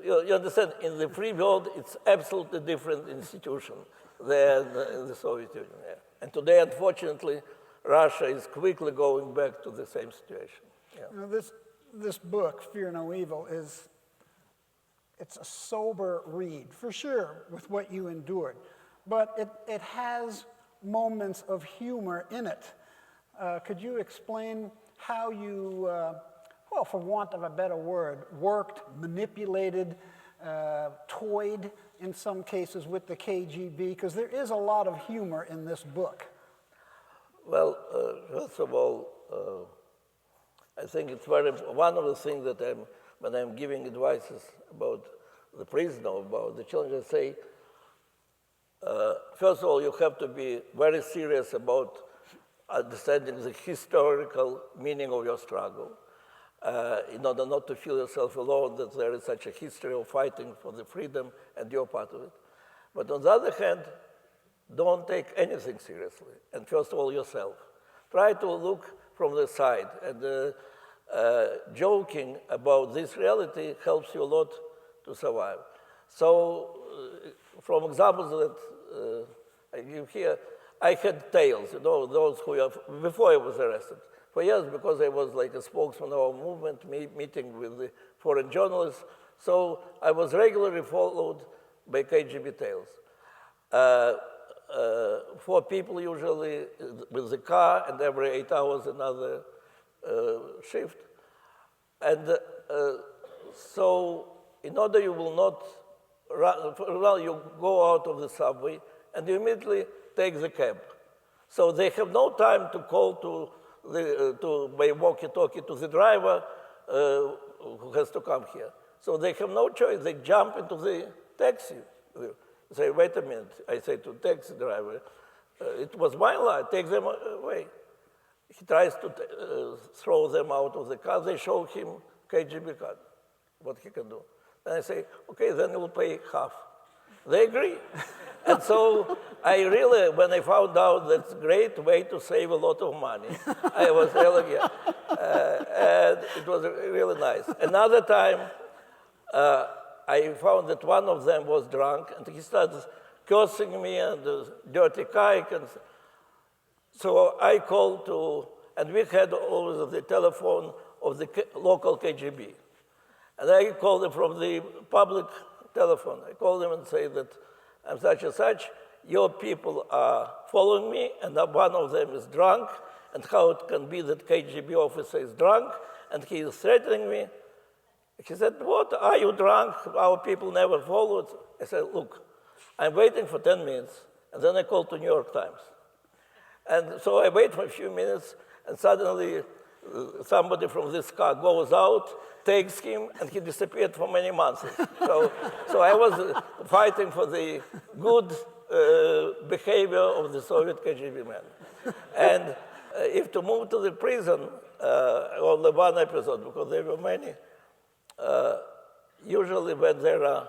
you understand, in the free world, it's absolutely different institution than in the Soviet Union. Yeah. And today, unfortunately, Russia is quickly going back to the same situation. Yeah. You know, this book, Fear No Evil, it's a sober read, for sure, with what you endured. But it has moments of humor in it. Could you explain how you, well, for want of a better word, worked, manipulated, toyed in some cases with the KGB? Because there is a lot of humor in this book. Well, first of all, I think it's one of the things that when I'm giving advices about the prisoner, about the children, I say, first of all, you have to be very serious about understanding the historical meaning of your struggle, in order not to feel yourself alone, that there is such a history of fighting for the freedom and you're part of it. But on the other hand, don't take anything seriously, and first of all, yourself. Try to look from the side, and joking about this reality helps you a lot to survive. So, from examples that I give here, I had tales, those who have, before I was arrested, for years, because I was like a spokesman of our movement, meeting with the foreign journalists, so I was regularly followed by KGB tales. 4 people usually with the car, and every 8 hours another shift. And so in order you will not run, you go out of the subway and you immediately take the cab. So they have no time to call by walkie-talkie to the driver who has to come here. So they have no choice. They jump into the taxi. Say, wait a minute. I say to taxi driver, it was my line, take them away. He tries to throw them out of the car. They show him KGB card, what he can do. And I say, okay, then you'll pay half. They agree. And so I really, when I found out that's a great way to save a lot of money, I was really, and it was really nice. Another time, I found that one of them was drunk, and he started cursing me and dirty kike. And so I called and we had over the telephone of the local KGB. And I called them from the public telephone. I called them and say that I'm such and such, your people are following me, and one of them is drunk, and how it can be that KGB officer is drunk, and he is threatening me. He said, what, are you drunk? Our people never followed. I said, look, I'm waiting for 10 minutes, and then I call to New York Times. And so I wait for a few minutes, and suddenly somebody from this car goes out, takes him, and he disappeared for many months. So I was fighting for the good behavior of the Soviet KGB men. And if to move to the prison, only one episode, because there were many, usually when there are,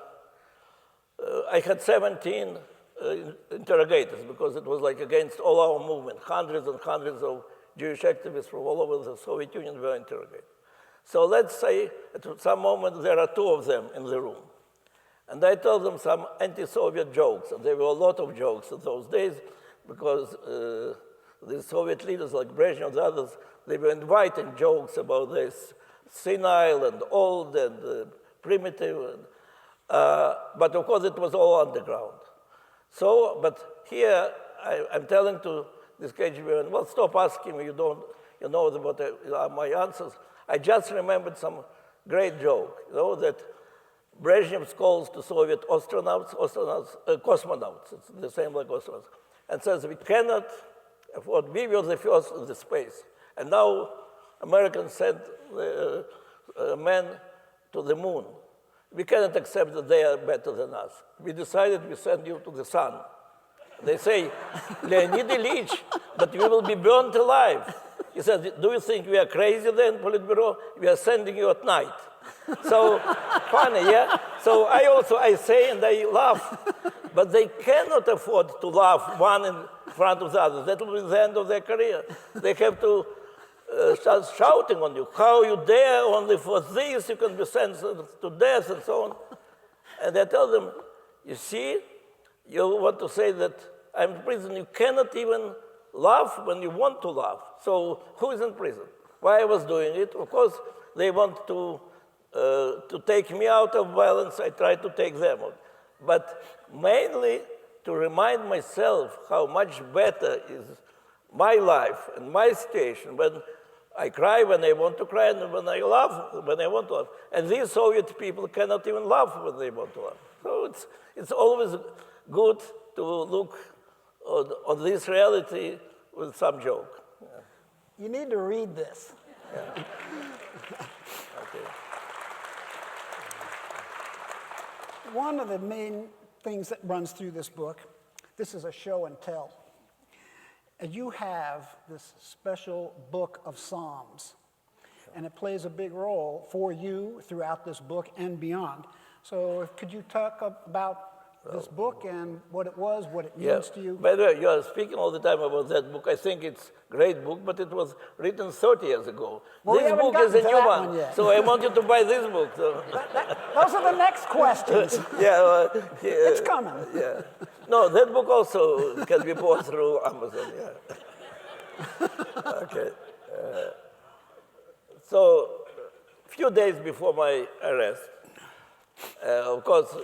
I had 17 interrogators, because it was like against all our movement. Hundreds and hundreds of Jewish activists from all over the Soviet Union were interrogated. So let's say at some moment there are 2 of them in the room. And I told them some anti-Soviet jokes, and there were a lot of jokes in those days, because the Soviet leaders like Brezhnev and others, they were inviting jokes about this senile and old and primitive. But of course it was all underground. So, but here I'm telling to this KGB, well, stop asking me, you know what are my answers. I just remembered some great joke, that Brezhnev calls to Soviet cosmonauts, it's the same like astronauts, and says, we cannot afford, we were the first in the space, and now Americans sent men to the moon. We cannot accept that they are better than us. We decided we send you to the sun. They say, Leonid Ilyich, but we will be burned alive. He said, do you think we are crazy then, Politburo? We are sending you at night. So, funny, yeah? So I say and I laugh, but they cannot afford to laugh one in front of the other. That will be the end of their career. They have to start shouting on you. How you dare, only for this you can be sentenced to death and so on. And I tell them, you see, you want to say that I'm in prison. You cannot even laugh when you want to laugh. So who is in prison? Why I was doing it? Of course, they want to take me out of violence. I try to take them out. But mainly to remind myself how much better is my life and my situation when I cry when I want to cry, and when I laugh when I want to laugh. And these Soviet people cannot even laugh when they want to laugh. So it's always good to look on this reality with some joke. Yeah. You need to read this. Yeah. Okay. One of the main things that runs through this book, this is a show and tell. You have this special book of Psalms, and it plays a big role for you throughout this book and beyond. So could you talk about this book and what it was, what it means to you? By the way, you are speaking all the time about that book. I think it's a great book, but it was written 30 years ago. Well, this book is a new one, yet. so I want you to buy this book. So. Those are the next questions. It's coming. Yeah. No, that book also can be bought through Amazon. Yeah. Okay. So, a few days before my arrest, of course,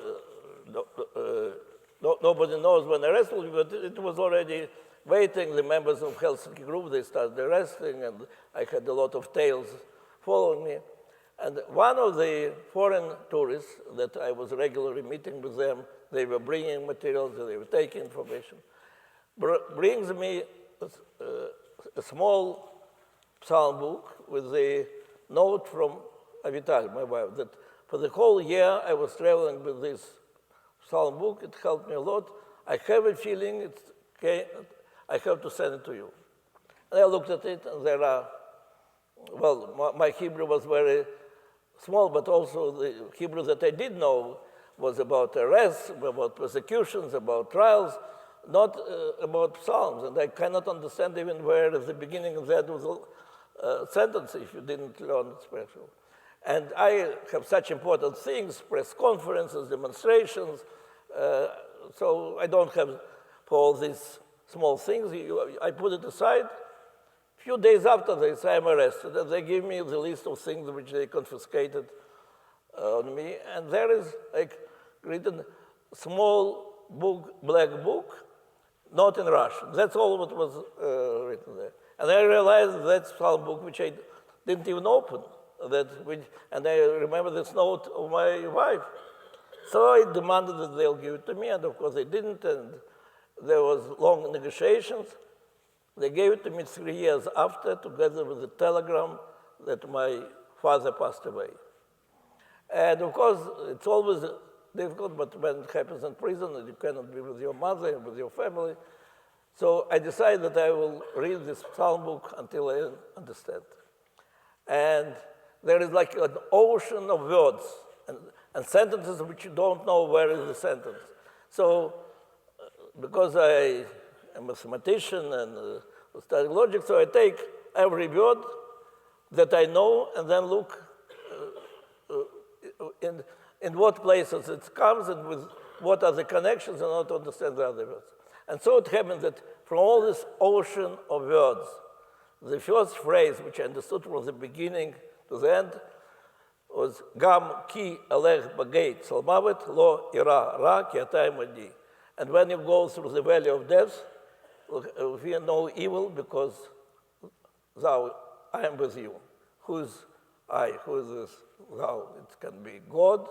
nobody knows when the arrest will be, but it was already waiting. The members of Helsinki group, they started arresting, and I had a lot of tales following me. And one of the foreign tourists that I was regularly meeting with them, they were bringing materials, they were taking information, brings me a small psalm book with a note from Avital, my wife, that for the whole year I was traveling with this psalm book. It helped me a lot. I have a feeling I have to send it to you. And I looked at it, and there are, well, my Hebrew was very small, but also the Hebrew that I did know was about arrests, about persecutions, about trials, not about psalms. And I cannot understand even where at the beginning of that was a sentence if you didn't learn special. And I have such important things, press conferences, demonstrations, so I don't have for all these small things. I put it aside. A few days after this, I am arrested, and they give me the list of things which they confiscated on me, and there is like written small book, black book, not in Russian. That's all what was written there. And I realized that's psalm book which I didn't even open. And I remember this note of my wife. So I demanded that they'll give it to me, and of course they didn't, and there was long negotiations. They gave it to me 3 years after, together with the telegram that my father passed away. And of course, it's always difficult, but when it happens in prison, you cannot be with your mother and with your family. So I decided that I will read this psalm book until I understand. And there is like an ocean of words and sentences which you don't know where is the sentence. So because I am a mathematician and study logic, so I take every word that I know and then look in what places it comes and with what are the connections in order to understand the other words. And so it happened that from all this ocean of words, the first phrase, which I understood from the beginning to the end, was Gam ki alech bageit salmavet lo ira ra ki ata imadi. And when you go through the valley of death, fear no evil because I am with you. Who's I? Who is this thou? It can be God,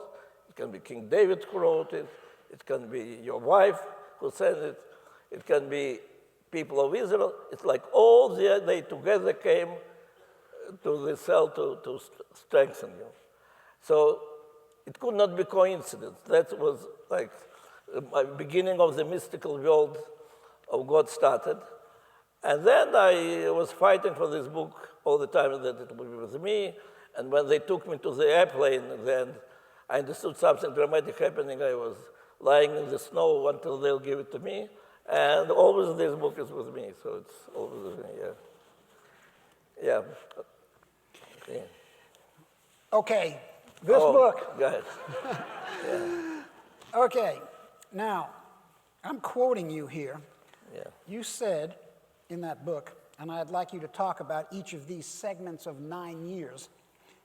it can be King David who wrote it, it can be your wife who said it, it can be people of Israel. It's like all they together came to the cell to strengthen you. So it could not be coincidence. That was like my beginning of the mystical world of God started. And then I was fighting for this book all the time that it would be with me. And when they took me to the airplane, then I understood something dramatic happening. I was lying in the snow until they'll give it to me. And always this book is with me, so it's always with me, yeah. Yeah. Okay. Okay, this book. Go ahead. Yeah. Okay, now, I'm quoting you here. Yeah. You said in that book, and I'd like you to talk about each of these segments of 9 years.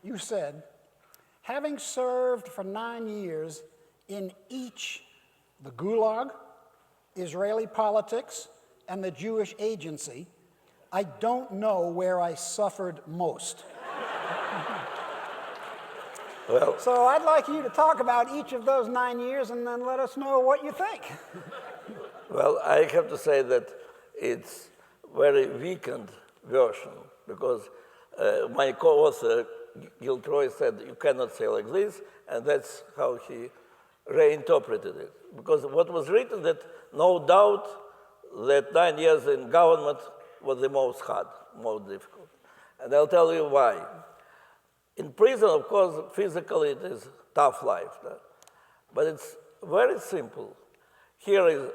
You said, having served for 9 years in each the Gulag, Israeli politics, and the Jewish Agency, I don't know where I suffered most. Well, So I'd like you to talk about each of those 9 years and then let us know what you think. well, I have to say that it's very weakened version because my co-author, Gil Troy, said you cannot say like this, and that's how he reinterpreted it. Because what was written that no doubt that 9 years in government was the most hard, most difficult. And I'll tell you why. In prison, of course, physically it is tough life, no? But it's very simple. Here is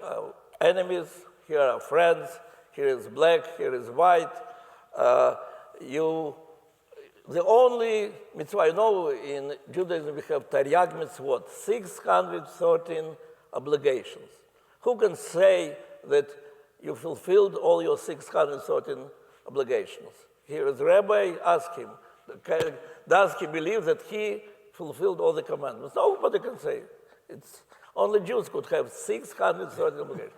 enemies, here are friends, here is black, here is white. The only mitzvah I know in Judaism we have Taryag mitzvot, 613 obligations. Who can say that you fulfilled all your 613 obligations? Here is Rabbi, ask him. Does he believe that he fulfilled all the commandments? Nobody can say. It's only Jews could have 630 obligations.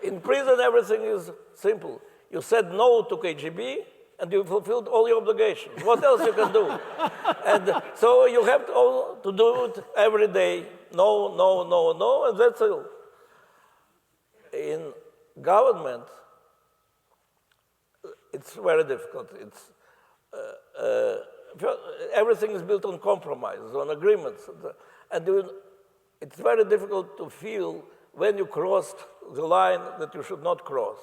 In prison, everything is simple. You said no to KGB, and you fulfilled all your obligations. What else you can do? And so you have to do it every day. No, no, no, no, and that's all. In government, it's very difficult. Everything is built on compromises, on agreements. And it's very difficult to feel when you crossed the line that you should not cross.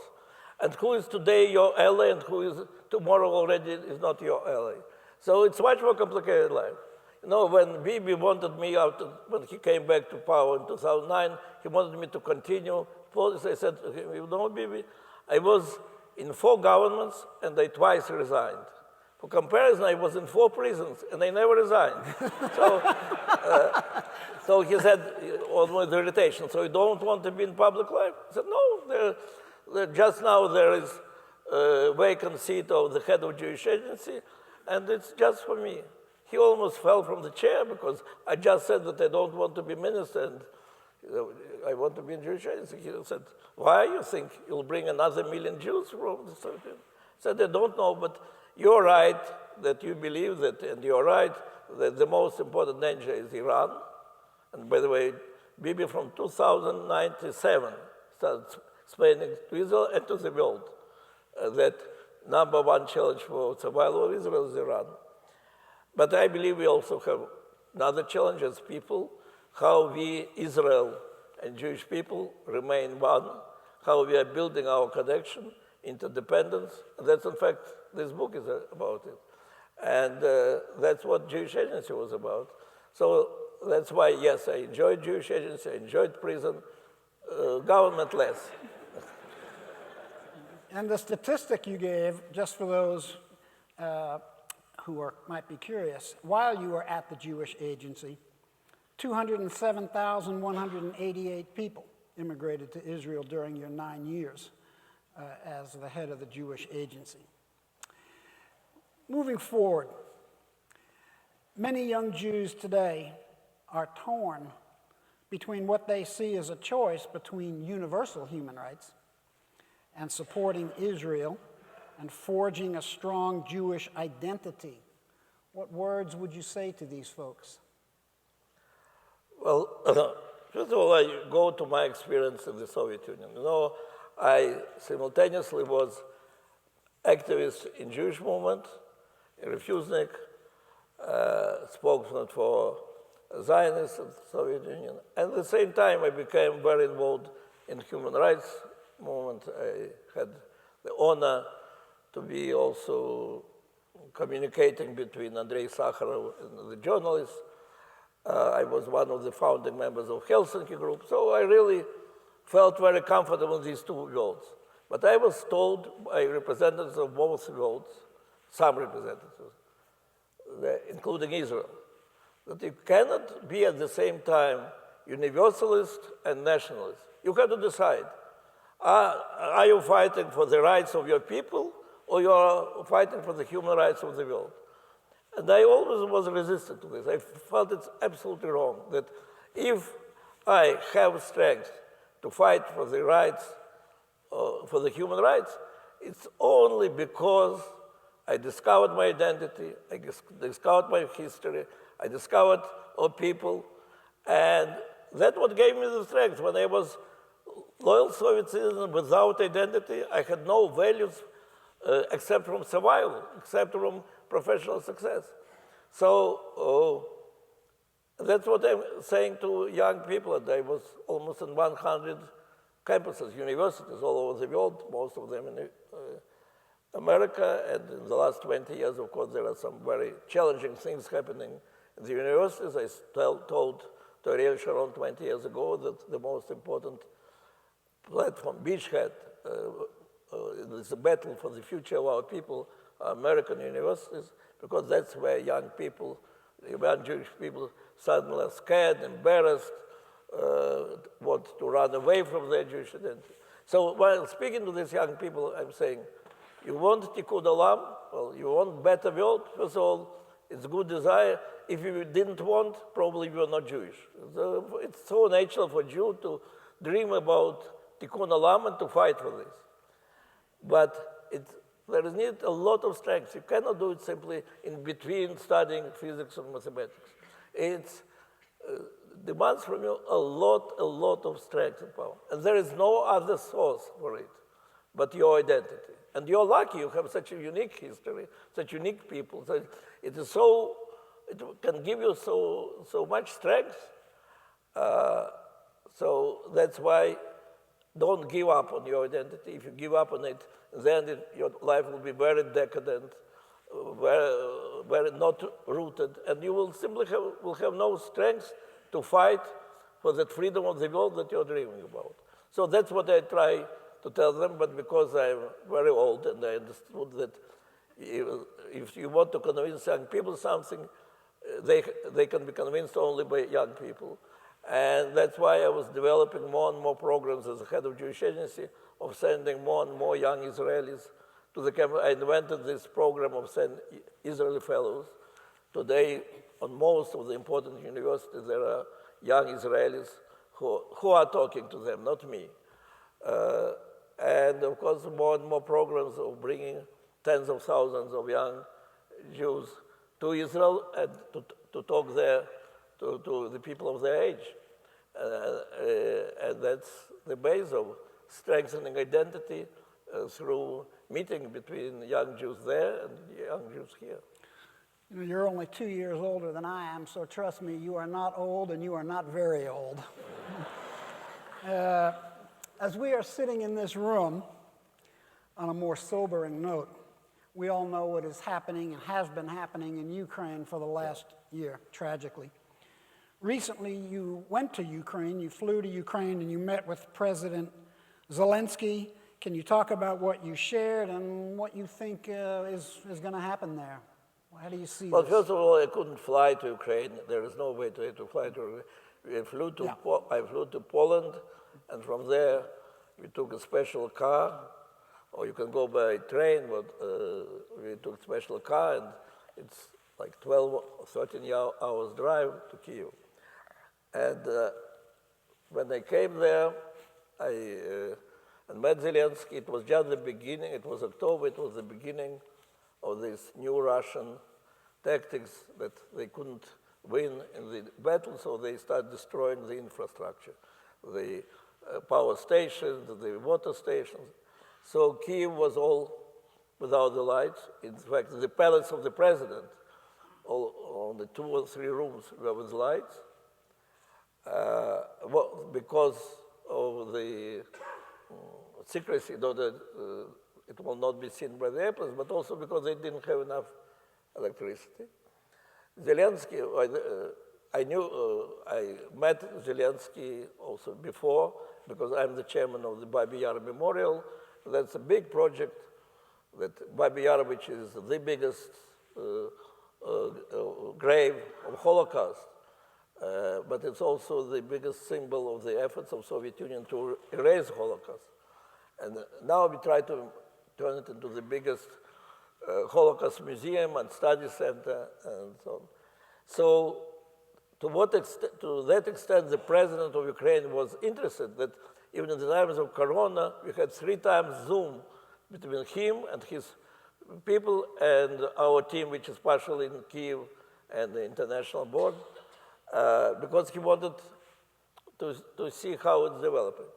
And who is today your ally and who is tomorrow already is not your ally. So it's much more complicated life. You know, when Bibi wanted me when he came back to power in 2009, he wanted me to continue politics. I said to him, you know, Bibi, I was in 4 governments and I twice resigned. For comparison, I was in 4 prisons and I never resigned. So he said, almost irritation, so you don't want to be in public life? I said, no, just now there is a vacant seat of the head of Jewish agency, and it's just for me. He almost fell from the chair because I just said that I don't want to be minister and I want to be in Jewish agency. He said, why you think you'll bring another 1 million Jews from the Soviet Union? I said, I don't know, but you're right that you believe that, and you're right that the most important danger is Iran. And by the way, Bibi from 2097 started explaining to Israel and to the world that number 1 challenge for survival of Israel is Iran. But I believe we also have another challenge as people, how we, Israel and Jewish people, remain one, how we are building our connection, interdependence. And that's, in fact, this book is about it. And that's what Jewish Agency was about. So that's why, yes, I enjoyed Jewish Agency, I enjoyed prison, government less. And the statistic you gave, just for those who might be curious, while you were at the Jewish Agency, 207,188 people immigrated to Israel during your 9 years as the head of the Jewish Agency. Moving forward, many young Jews today are torn between what they see as a choice between universal human rights and supporting Israel and forging a strong Jewish identity. What words would you say to these folks? Well, first of all, I go to my experience in the Soviet Union. You know, I simultaneously was activist in Jewish movement, a refusnik, spokesman for Zionists in the Soviet Union. And at the same time, I became very involved in human rights movement. I had the honor to be also communicating between Andrei Sakharov and the journalists. I was one of the founding members of Helsinki group, so I really felt very comfortable in these 2 worlds. But I was told by representatives of both worlds, some representatives, including Israel, that you cannot be at the same time universalist and nationalist. You have to decide, are you fighting for the rights of your people or you are fighting for the human rights of the world? And I always was resistant to this. I felt it's absolutely wrong, that if I have strength to fight for the rights, for the human rights, it's only because I discovered my identity, I discovered my history, I discovered our people, and that's what gave me the strength. When I was loyal Soviet citizen without identity, I had no values except from survival, except from professional success. So that's what I'm saying to young people. And I was almost in 100 campuses, universities all over the world, most of them in America. And in the last 20 years, of course, there are some very challenging things happening in the universities. I told to Ariel Sharon 20 years ago that the most important platform, beachhead, it's a battle for the future of our people, American universities, because that's where young people, young Jewish people suddenly are scared, embarrassed, want to run away from their Jewish identity. So while speaking to these young people, I'm saying, you want tikkun olam? Well, you want better world? First of all, it's good desire. If you didn't want, probably you are not Jewish. So it's so natural for Jew to dream about tikkun olam and to fight for this. But there is need a lot of strength. You cannot do it simply in between studying physics and mathematics. It demands from you a lot of strength and power. And there is no other source for it but your identity. And you're lucky you have such a unique history, such unique people. So it can give you so much strength. So that's why don't give up on your identity. If you give up on it, then your life will be very decadent, very not rooted, and you will simply have no strength to fight for that freedom of the world that you're dreaming about. So that's what I try to tell them, but because I'm very old and I understood that if you want to convince young people something, they can be convinced only by young people. And that's why I was developing more and more programs as the head of Jewish Agency of sending more and more young Israelis to the camp. I invented this program of sending Israeli fellows. Today, on most of the important universities, there are young Israelis who are talking to them, not me. And of course, more and more programs of bringing tens of thousands of young Jews to Israel and to talk there to the people of their age. And that's the base of strengthening identity through meeting between young Jews there and young Jews here. You know, you're only 2 years older than I am, so trust me, you are not old and you are not very old. As we are sitting in this room, on a more sobering note, we all know what is happening and has been happening in Ukraine for the last year, tragically. Recently, you went to Ukraine, you flew to Ukraine, and you met with President Zelensky. Can you talk about what you shared and what you think is going to happen there? How do you see Well, this? first of all, I couldn't fly to Ukraine. There is no way to fly to Ukraine. I flew to Poland, and from there, we took a special car, or you can go by train, but we took a special car, and it's like 12 or 13 hours drive to Kyiv. And when I came there, I met Zelensky. It was just the beginning. It was October. It was the beginning of this new Russian tactics that they couldn't win in the battle, so they started destroying the infrastructure, the power stations, the water stations. So Kyiv was all without the lights. In fact, the palace of the president, only 2 or 3 rooms were with lights. Because of the secrecy, that it will not be seen by the airplanes, but also because they didn't have enough electricity. Zelensky, I met Zelensky also before, because I'm the chairman of the Babi Yar Memorial. That's a big project that Babi Yar, which is the biggest grave of Holocaust, but it's also the biggest symbol of the efforts of Soviet Union to erase Holocaust. And now we try to turn it into the biggest Holocaust museum and study center and so on. So to that extent, the president of Ukraine was interested that even in the times of Corona, we had 3 times Zoom between him and his people and our team, which is partially in Kyiv and the international board, because he wanted to see how it's developing.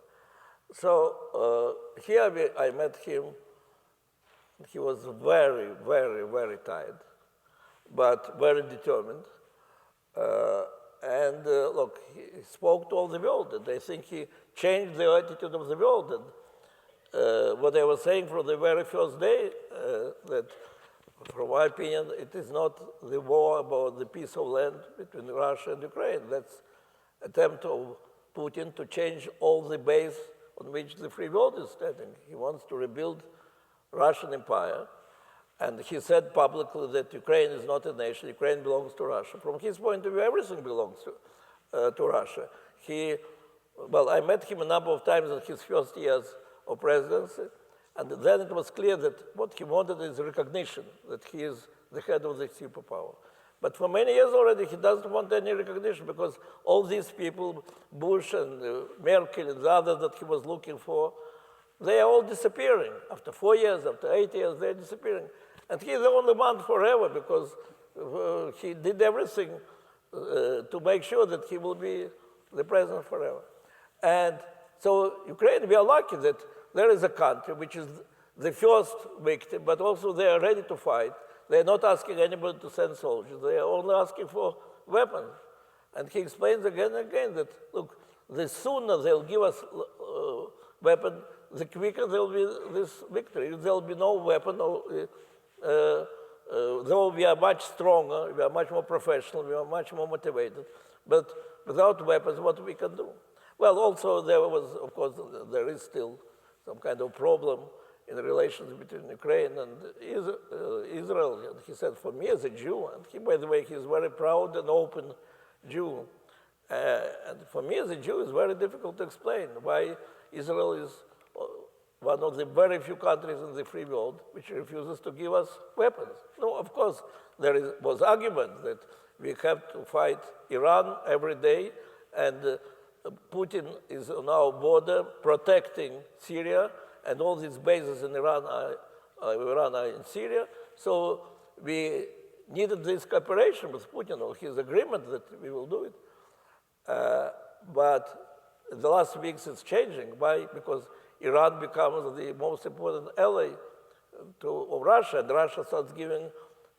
So here I met him. He was very, very, very tired, but very determined. Look, he spoke to all the world, and I think he changed the attitude of the world. And what I was saying from the very first day, that from my opinion, it is not the war about the piece of land between Russia and Ukraine. That's attempt of Putin to change all the base on which the free world is standing. He wants to rebuild Russian empire. And he said publicly that Ukraine is not a nation, Ukraine belongs to Russia. From his point of view, everything belongs to Russia. I met him a number of times in his first years of presidency, and then it was clear that what he wanted is recognition, that he is the head of the superpower. But for many years already, he doesn't want any recognition because all these people, Bush and Merkel and the others that he was looking for, they are all disappearing. After 4 years, after 8 years, they're disappearing. And he's the only one forever because he did everything to make sure that he will be the president forever. And so Ukraine, we are lucky that there is a country which is the first victim, but also they are ready to fight. They are not asking anybody to send soldiers. They are only asking for weapons. And he explains again and again that, look, the sooner they'll give us weapon, the quicker there will be this victory. If there will be no weapon, though we are much stronger, we are much more professional, we are much more motivated, but without weapons, what we can do? Well, also there was, of course, there is still some kind of problem in the relations between Ukraine and Israel. And he said, for me as a Jew, and he, by the way, he's very proud and open Jew, and for me as a Jew, it's very difficult to explain why Israel is one of the very few countries in the free world which refuses to give us weapons. No, of course, there was argument that we have to fight Iran every day, and Putin is on our border protecting Syria, and all these bases in Iran are in Syria. So we needed this cooperation with Putin, or his agreement that we will do it. But in the last weeks it's changing. Why? Because Iran becomes the most important ally of Russia, and Russia starts giving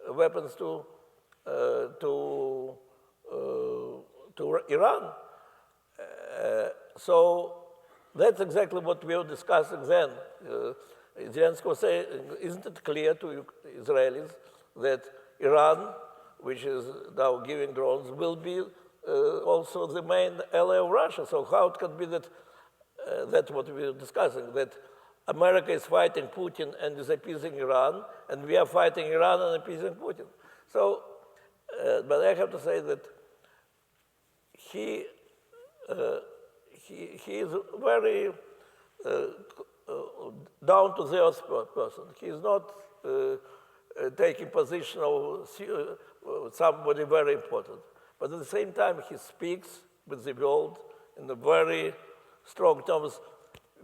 weapons to Iran. So that's exactly what we were discussing then. Zelensky was saying, isn't it clear to Israelis that Iran, which is now giving drones, will be also the main ally of Russia? So how it can be that that's what we were discussing, that America is fighting Putin and is appeasing Iran, and we are fighting Iran and appeasing Putin. So, but I have to say that he is very down to the earth person. He is not taking position of somebody very important. But at the same time, he speaks with the world in a very strong terms.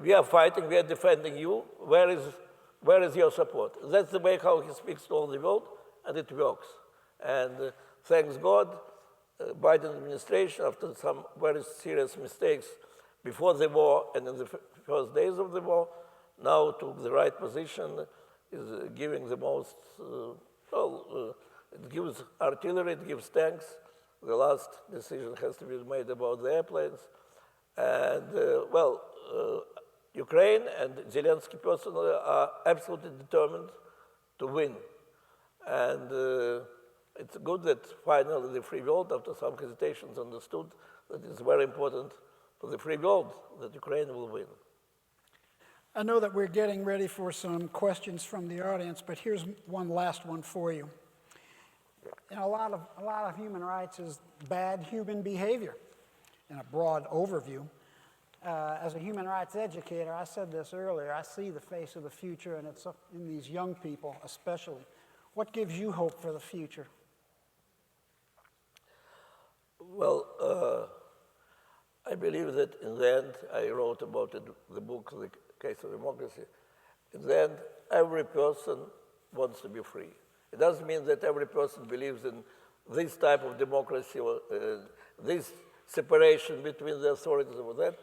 We are fighting, we are defending you. Where is your support? That's the way how he speaks to all the world, and it works. And thanks God, Biden administration, after some very serious mistakes before the war and in the first days of the war, now took the right position, is giving the most, it gives artillery, it gives tanks. The last decision has to be made about the airplanes. And, Ukraine and Zelensky personally are absolutely determined to win. And it's good that finally the free world, after some hesitations, understood that it's very important for the free world that Ukraine will win. I know that we're getting ready for some questions from the audience, but here's one last one for you. You know, a lot of human rights is bad human behavior in a broad overview. As a human rights educator, I said this earlier, I see the face of the future, and it's in these young people especially. What gives you hope for the future? Well, I believe that in the end, I wrote about it, the book, The Case of Democracy. In the end, every person wants to be free. It doesn't mean that every person believes in this type of democracy or this separation between the authorities or that,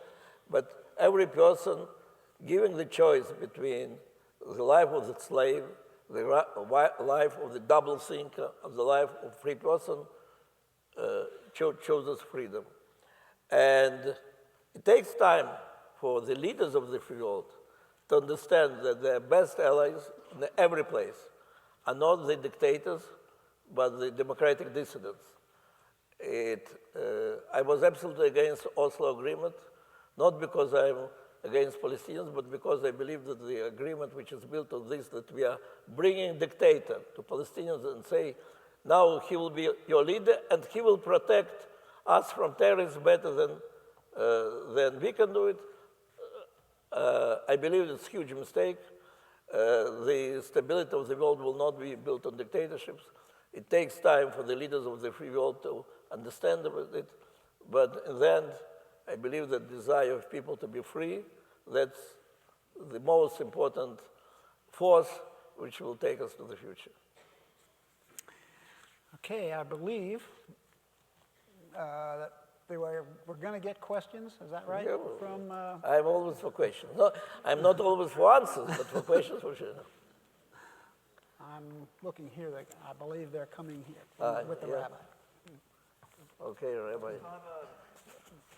but every person giving the choice between the life of the slave, the life of the double thinker, and the life of free person, chooses freedom. And it takes time for the leaders of the free world to understand that their best allies in every place are not the dictators, but the democratic dissidents. I was absolutely against Oslo Agreement, not because I'm against Palestinians, but because I believe that the agreement which is built on this, that we are bringing dictator to Palestinians and say, now he will be your leader and he will protect us from terrorists better than we can do it. I believe it's a huge mistake. The stability of the world will not be built on dictatorships. It takes time for the leaders of the free world to understand it. But in the end, I believe that desire of people to be free, that's the most important force which will take us to the future. Okay, I believe that we're going to get questions. Is that right? Yeah, From I'm always for questions. No, I'm not always for answers, but for questions for sure. I'm looking here. I believe they're coming here with the yeah. rabbi. Okay, Rabbi. I have a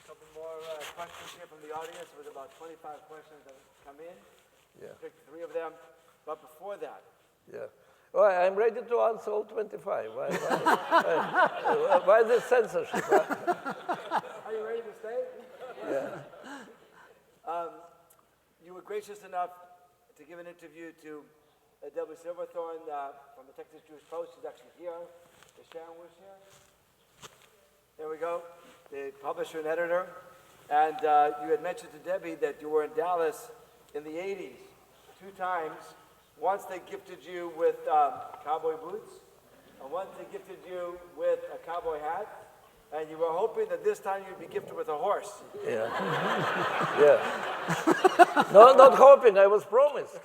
couple more questions here from the audience with about 25 questions that have come in. Yeah. Pick 3 of them. But before that, Yeah. Well, I'm ready to answer all 25. Why this censorship? Huh? are you ready to stay? Yeah. You were gracious enough to give an interview to Debbie Silverthorne from the Texas Jewish Post. She's actually here. Is Sharon was here? There we go. The publisher and editor. And you had mentioned to Debbie that you were in Dallas in the 80s 2 times. Once they gifted you with cowboy boots, and once they gifted you with a cowboy hat, and you were hoping that this time you'd be gifted with a horse. Yeah. Yeah. No, not hoping. I was promised.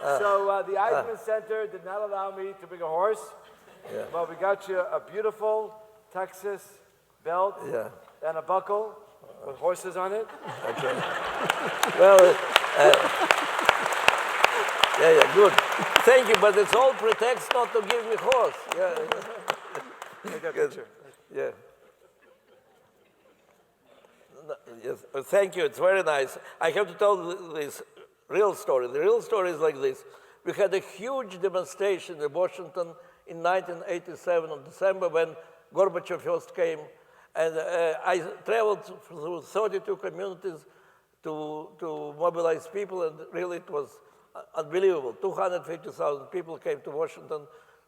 So the Eisman Center did not allow me to bring a horse, but we got you a beautiful Texas belt and a buckle with horses on it. Okay. Well, yeah, good. Thank you, but it's all pretext not to give me horse. Yeah. Take a picture. Yeah. Yes. Thank you. It's very nice. I have to tell this real story. The real story is like this. We had a huge demonstration in Washington in 1987 in December when Gorbachev first came. And I traveled through 32 communities to mobilize people, and really it was unbelievable. 250,000 people came to Washington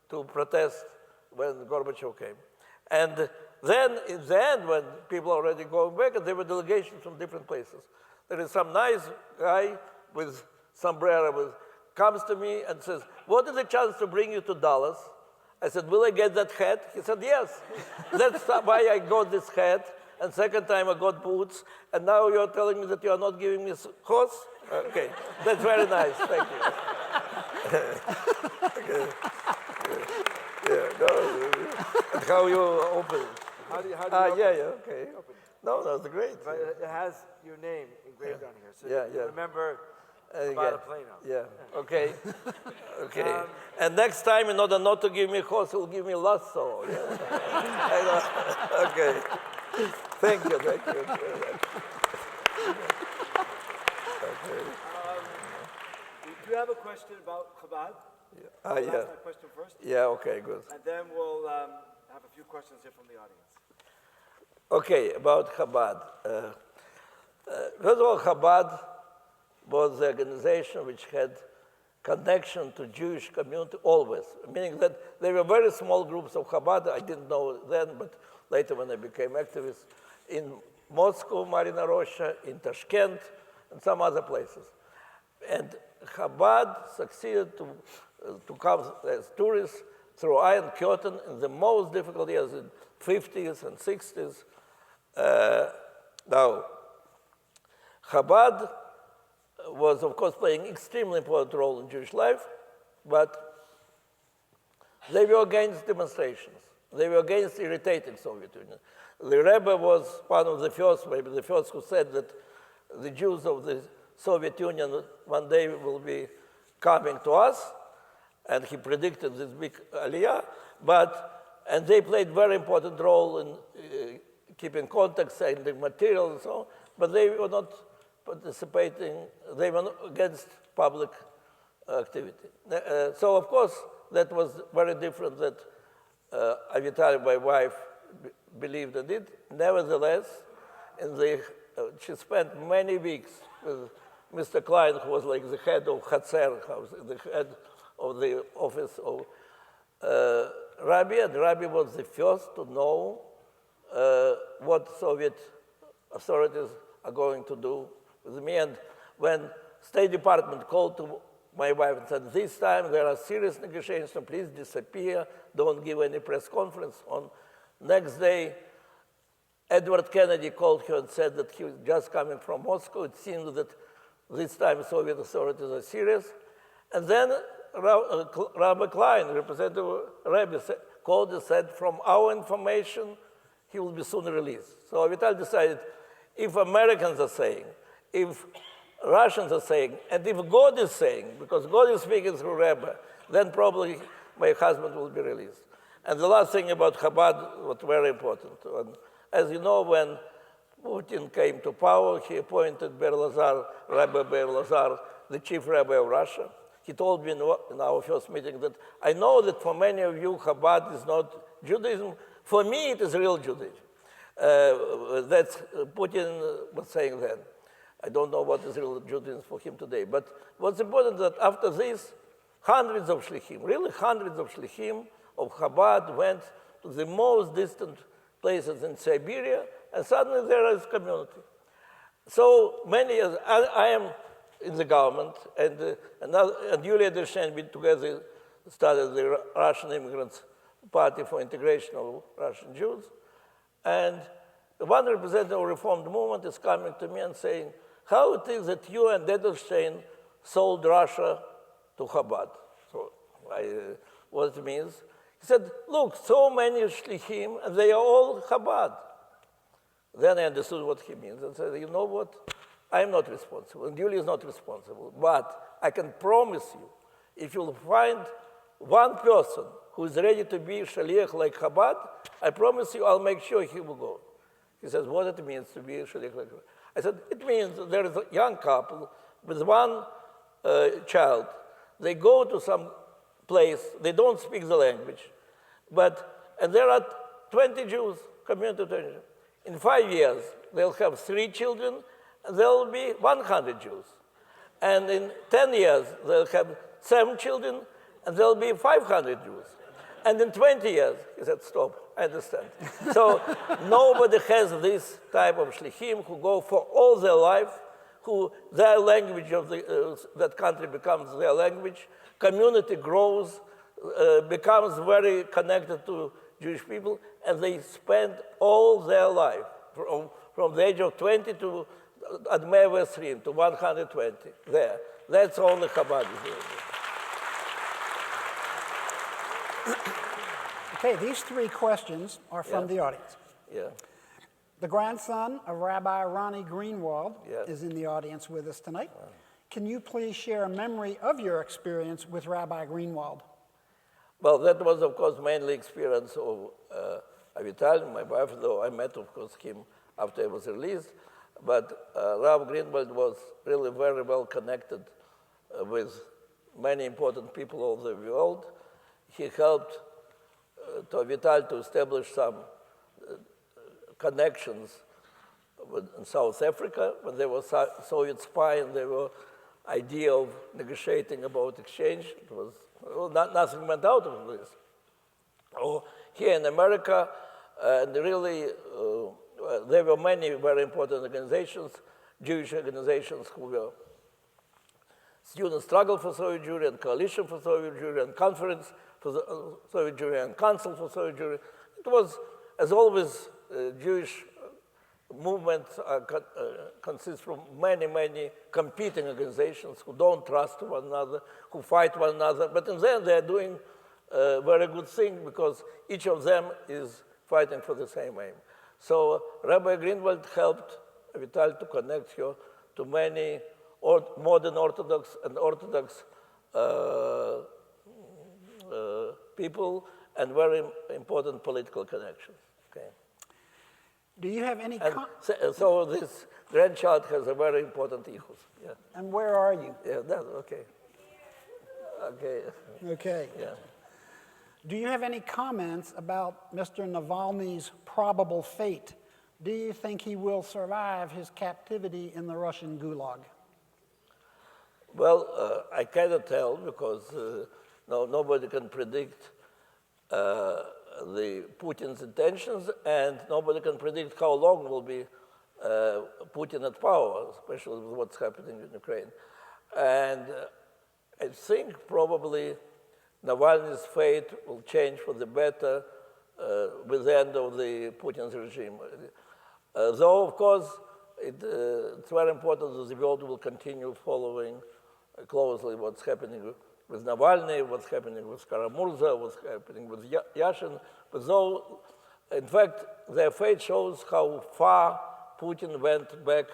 to protest when Gorbachev came. And then, in the end, when people are already going back, and there were delegations from different places. There is some nice guy with sombrero comes to me and says, "What is the chance to bring you to Dallas?" I said, "Will I get that hat?" He said, "Yes." That's why I got this hat. And second time I got boots. And now you're telling me that you are not giving me horse? Okay, that's very nice. Thank you. Okay. Yeah, no, how you open it? How do you open it? Okay. No, that's great. But it has your name engraved on here, so you Yeah. remember Chabad Plano. Yeah, okay. Okay. And next time, in order not to give me horse, he'll give me lasso. Yeah. I know. Okay. Thank you. Okay. We do have a question about Chabad. Yeah. I'll ask my question first. Yeah, okay, good. And then we'll have a few questions here from the audience. Okay, about Chabad. First of all, Chabad was the organization which had connection to Jewish community always, meaning that there were very small groups of Chabad. I didn't know then, but later when I became activist, in Moscow, Marina Rocha, in Tashkent, and some other places. And Chabad succeeded to come as tourists through Iron Curtain in the most difficult years, in 50s and 60s. Now, Chabad was, of course, playing extremely important role in Jewish life, but they were against demonstrations. They were against irritating Soviet Union. The Rebbe was one of the first, maybe the first, who said that the Jews of the Soviet Union one day will be coming to us, and he predicted this big aliyah, and they played very important role in keeping contact, sending material and so on, but they were not participating, they were against public activity. So of course, that was very different that Avital, my wife, believed in it. Nevertheless, she spent many weeks with Mr. Klein, who was like the head of Hatzer house, the head of the office of Rabbi, and Rabbi was the first to know what Soviet authorities are going to do with me. And when State Department called to my wife and said, this time there are serious negotiations, so please disappear, don't give any press conference. On next day, Edward Kennedy called her and said that he was just coming from Moscow. It seemed that this time Soviet authorities are serious. And then Rabbi Klein, Representative Rabbi, called and said, from our information, he will be soon released. So Avital decided, if Americans are saying, if Russians are saying, and if God is saying, because God is speaking through Rebbe, then probably my husband will be released. And the last thing about Chabad was very important. And as you know, when Putin came to power, he appointed Rabbi Ber Lazar, the chief rabbi of Russia. He told me in our first meeting that I know that for many of you, Chabad is not Judaism. For me, it is real Judaism. That's Putin was saying then. I don't know what is real Judaism for him today. But what's important that after this, hundreds of shlichim, really hundreds of shlichim of Chabad went to the most distant places in Siberia, and suddenly there is community. So many years, I am in the government, and Yulia Dershen, we together started the Russian Immigrants Party for Integration of Russian Jews. And one representative of Reformed Movement is coming to me and saying, how it is that you and Edelstein sold Russia to Chabad. So what it means? He said, look, so many shlichim, and they are all Chabad. Then I understood what he means and said, you know what? I'm not responsible, and Julie is not responsible. But I can promise you, if you'll find one person who is ready to be shaliach like Chabad, I promise you I'll make sure he will go. He says, what it means to be shaliach like Chabad? I said, it means there is a young couple with one child. They go to some place, they don't speak the language, and there are 20 Jews, community 20 Jews. In 5 years, they'll have 3 children, and there will be 100 Jews. And in 10 years, they'll have 7 children, and there will be 500 Jews. And in 20 years, he said, stop, I understand. So nobody has this type of shlichim who go for all their life, who their language of that country becomes their language, community grows, becomes very connected to Jewish people, and they spend all their life, from the age of 20 to Admei Vesrim, to 120, there. That's all the Chabad is doing. Okay, these 3 questions are from the audience. Yeah. The grandson of Rabbi Ronnie Greenwald is in the audience with us tonight. Wow. Can you please share a memory of your experience with Rabbi Greenwald? Well, that was, of course, mainly experience of Avital, my wife, though I met, of course, him after I was released. But Rav Greenwald was really very well connected with many important people all over the world. He helped to Avital to establish some connections in South Africa when there was Soviet spy and there were idea of negotiating about exchange. It was nothing went out of this. Here in America, and really there were many very important organizations, Jewish organizations who were Student Struggle for Soviet Jewry and Coalition for Soviet Jewry and Conference for the Soviet Jewry and Council for Soviet Jewry. It was, as always, Jewish movements consist from many, many competing organizations who don't trust one another, who fight one another, but in the end they're doing a very good thing because each of them is fighting for the same aim. So Rabbi Greenwald helped Vital to connect her to many modern Orthodox and Orthodox people and very important political connections. Okay. Do you have any? So this grandchild has a very important issue. Yeah. And where are you? Yeah, that's okay. Okay. Okay. Yeah. Do you have any comments about Mr. Navalny's probable fate? Do you think he will survive his captivity in the Russian gulag? Well, I cannot tell because nobody can predict the Putin's intentions, and nobody can predict how long will be Putin at power, especially with what's happening in Ukraine. And I think probably Navalny's fate will change for the better with the end of the Putin's regime. Though, of course, it's very important that the world will continue following closely what's happening with Navalny, what's happening with Karamurza, what's happening with Yashin. But though, in fact, their fate shows how far Putin went back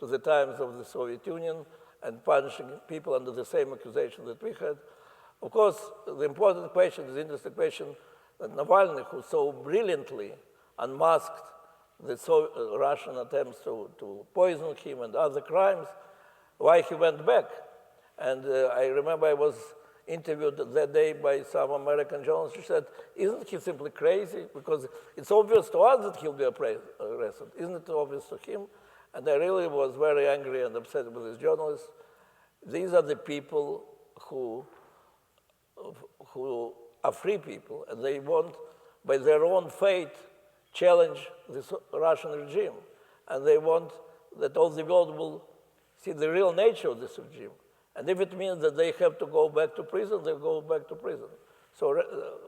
to the times of the Soviet Union and punishing people under the same accusation that we had. Of course, the important question, the interesting question, that Navalny, who so brilliantly unmasked the Russian attempts to poison him and other crimes, why he went back. And I remember I was interviewed that day by some American journalist. She said, isn't he simply crazy? Because it's obvious to us that he'll be arrested. Isn't it obvious to him? And I really was very angry and upset with this journalist. These are the people who are free people, and they want, by their own fate, challenge this Russian regime. And they want that all the world will see the real nature of this regime. And if it means that they have to go back to prison, they'll go back to prison. So,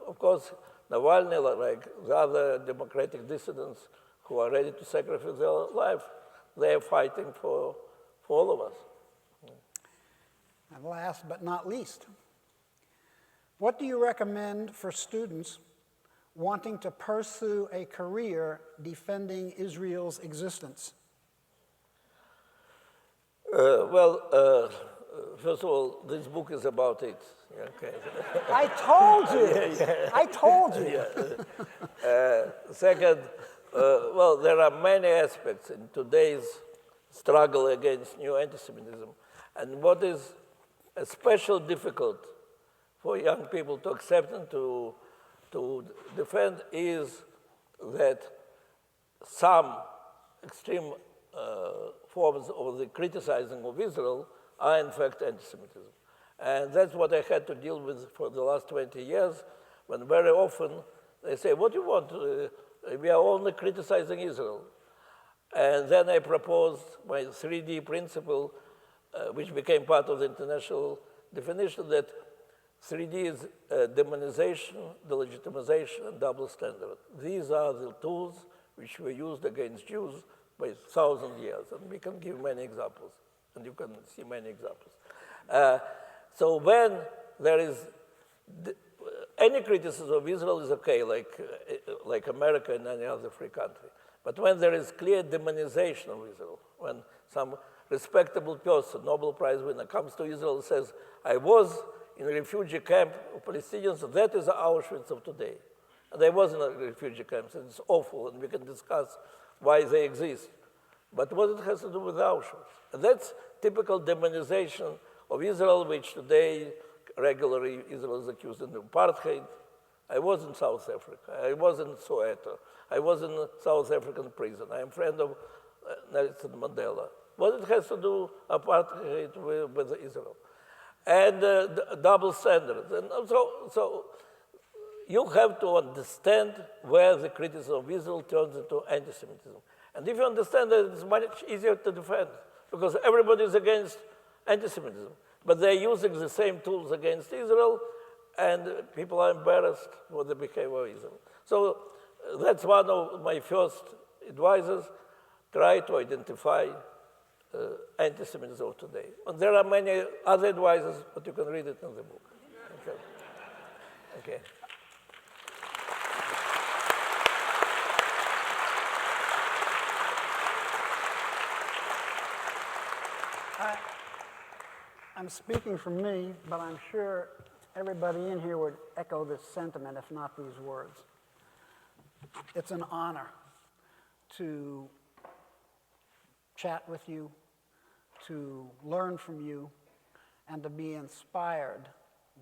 of course, Navalny, like the other democratic dissidents who are ready to sacrifice their life, they are fighting for all of us. And last but not least, what do you recommend for students wanting to pursue a career defending Israel's existence? First of all, this book is about it. Okay. I told you. Yeah. I told you. Second, well, there are many aspects in today's struggle against new anti-Semitism. And what is especially difficult for young people to accept and to defend is that some extreme forms of the criticizing of Israel are in fact anti-Semitism. And that's what I had to deal with for the last 20 years, when very often they say, what do you want? We are only criticizing Israel. And then I proposed my 3D principle, which became part of the international definition, that 3D is demonization, delegitimization, and double standard. These are the tools which were used against Jews by 1,000 years, and we can give many examples, and you can see many examples. So when there is any criticism of Israel is okay, like America and any other free country. But when there is clear demonization of Israel, when some respectable person, Nobel Prize winner, comes to Israel and says, I was in a refugee camp of Palestinians, that is the Auschwitz of today. And I was in a refugee camp, and it's awful, and we can discuss why they exist. But what it has to do with Auschwitz? And that's typical demonization of Israel, which today regularly Israel is accused of apartheid. I was in South Africa. I was in Soweto. I was in a South African prison. I am a friend of Nelson Mandela. What it has to do apartheid with Israel? And double standards. And so you have to understand where the criticism of Israel turns into anti-Semitism. And if you understand that, it's much easier to defend, because everybody is against anti-Semitism. But they're using the same tools against Israel, and people are embarrassed for the behavior of Israel. So that's one of my first advisors. try to identify anti-Semitism of today. And there are many other advices, but you can read it in the book. Okay. Okay. I'm speaking for me, but I'm sure everybody in here would echo this sentiment, if not these words. It's an honor to chat with you, to learn from you, and to be inspired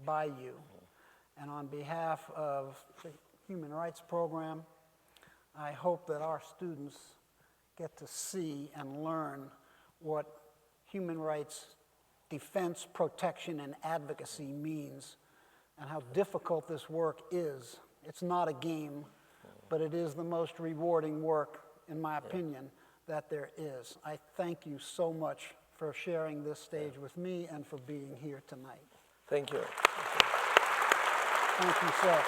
by you. And on behalf of the Human Rights Program, I hope that our students get to see and learn what human rights defense, protection, and advocacy means, and how difficult this work is. It's not a game, but it is the most rewarding work, in my opinion, that there is. I thank you so much for sharing this stage with me and for being here tonight. Thank you. Thank you, sir.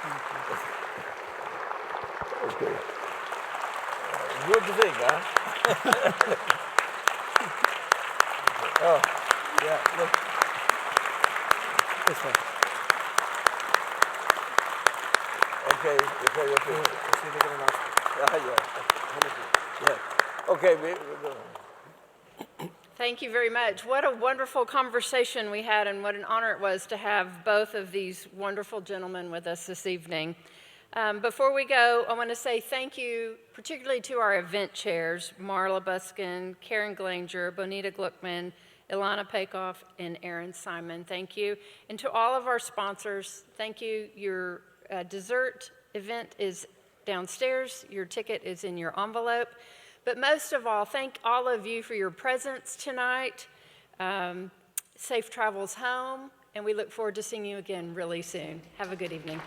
Thank you. Okay. Good thing, huh? Oh, yeah, look. This one. Okay, before you finish. Yeah. Okay, we go. Thank you very much. What a wonderful conversation we had, and what an honor it was to have both of these wonderful gentlemen with us this evening. Before we go, I want to say thank you particularly to our event chairs, Marla Buskin, Karen Glanger, Bonita Gluckman, Ilana Peikoff, and Aaron Simon. Thank you. And to all of our sponsors, thank you. Your dessert event is downstairs. Your ticket is in your envelope. But most of all, thank all of you for your presence tonight. Safe travels home, and we look forward to seeing you again really soon. Have a good evening.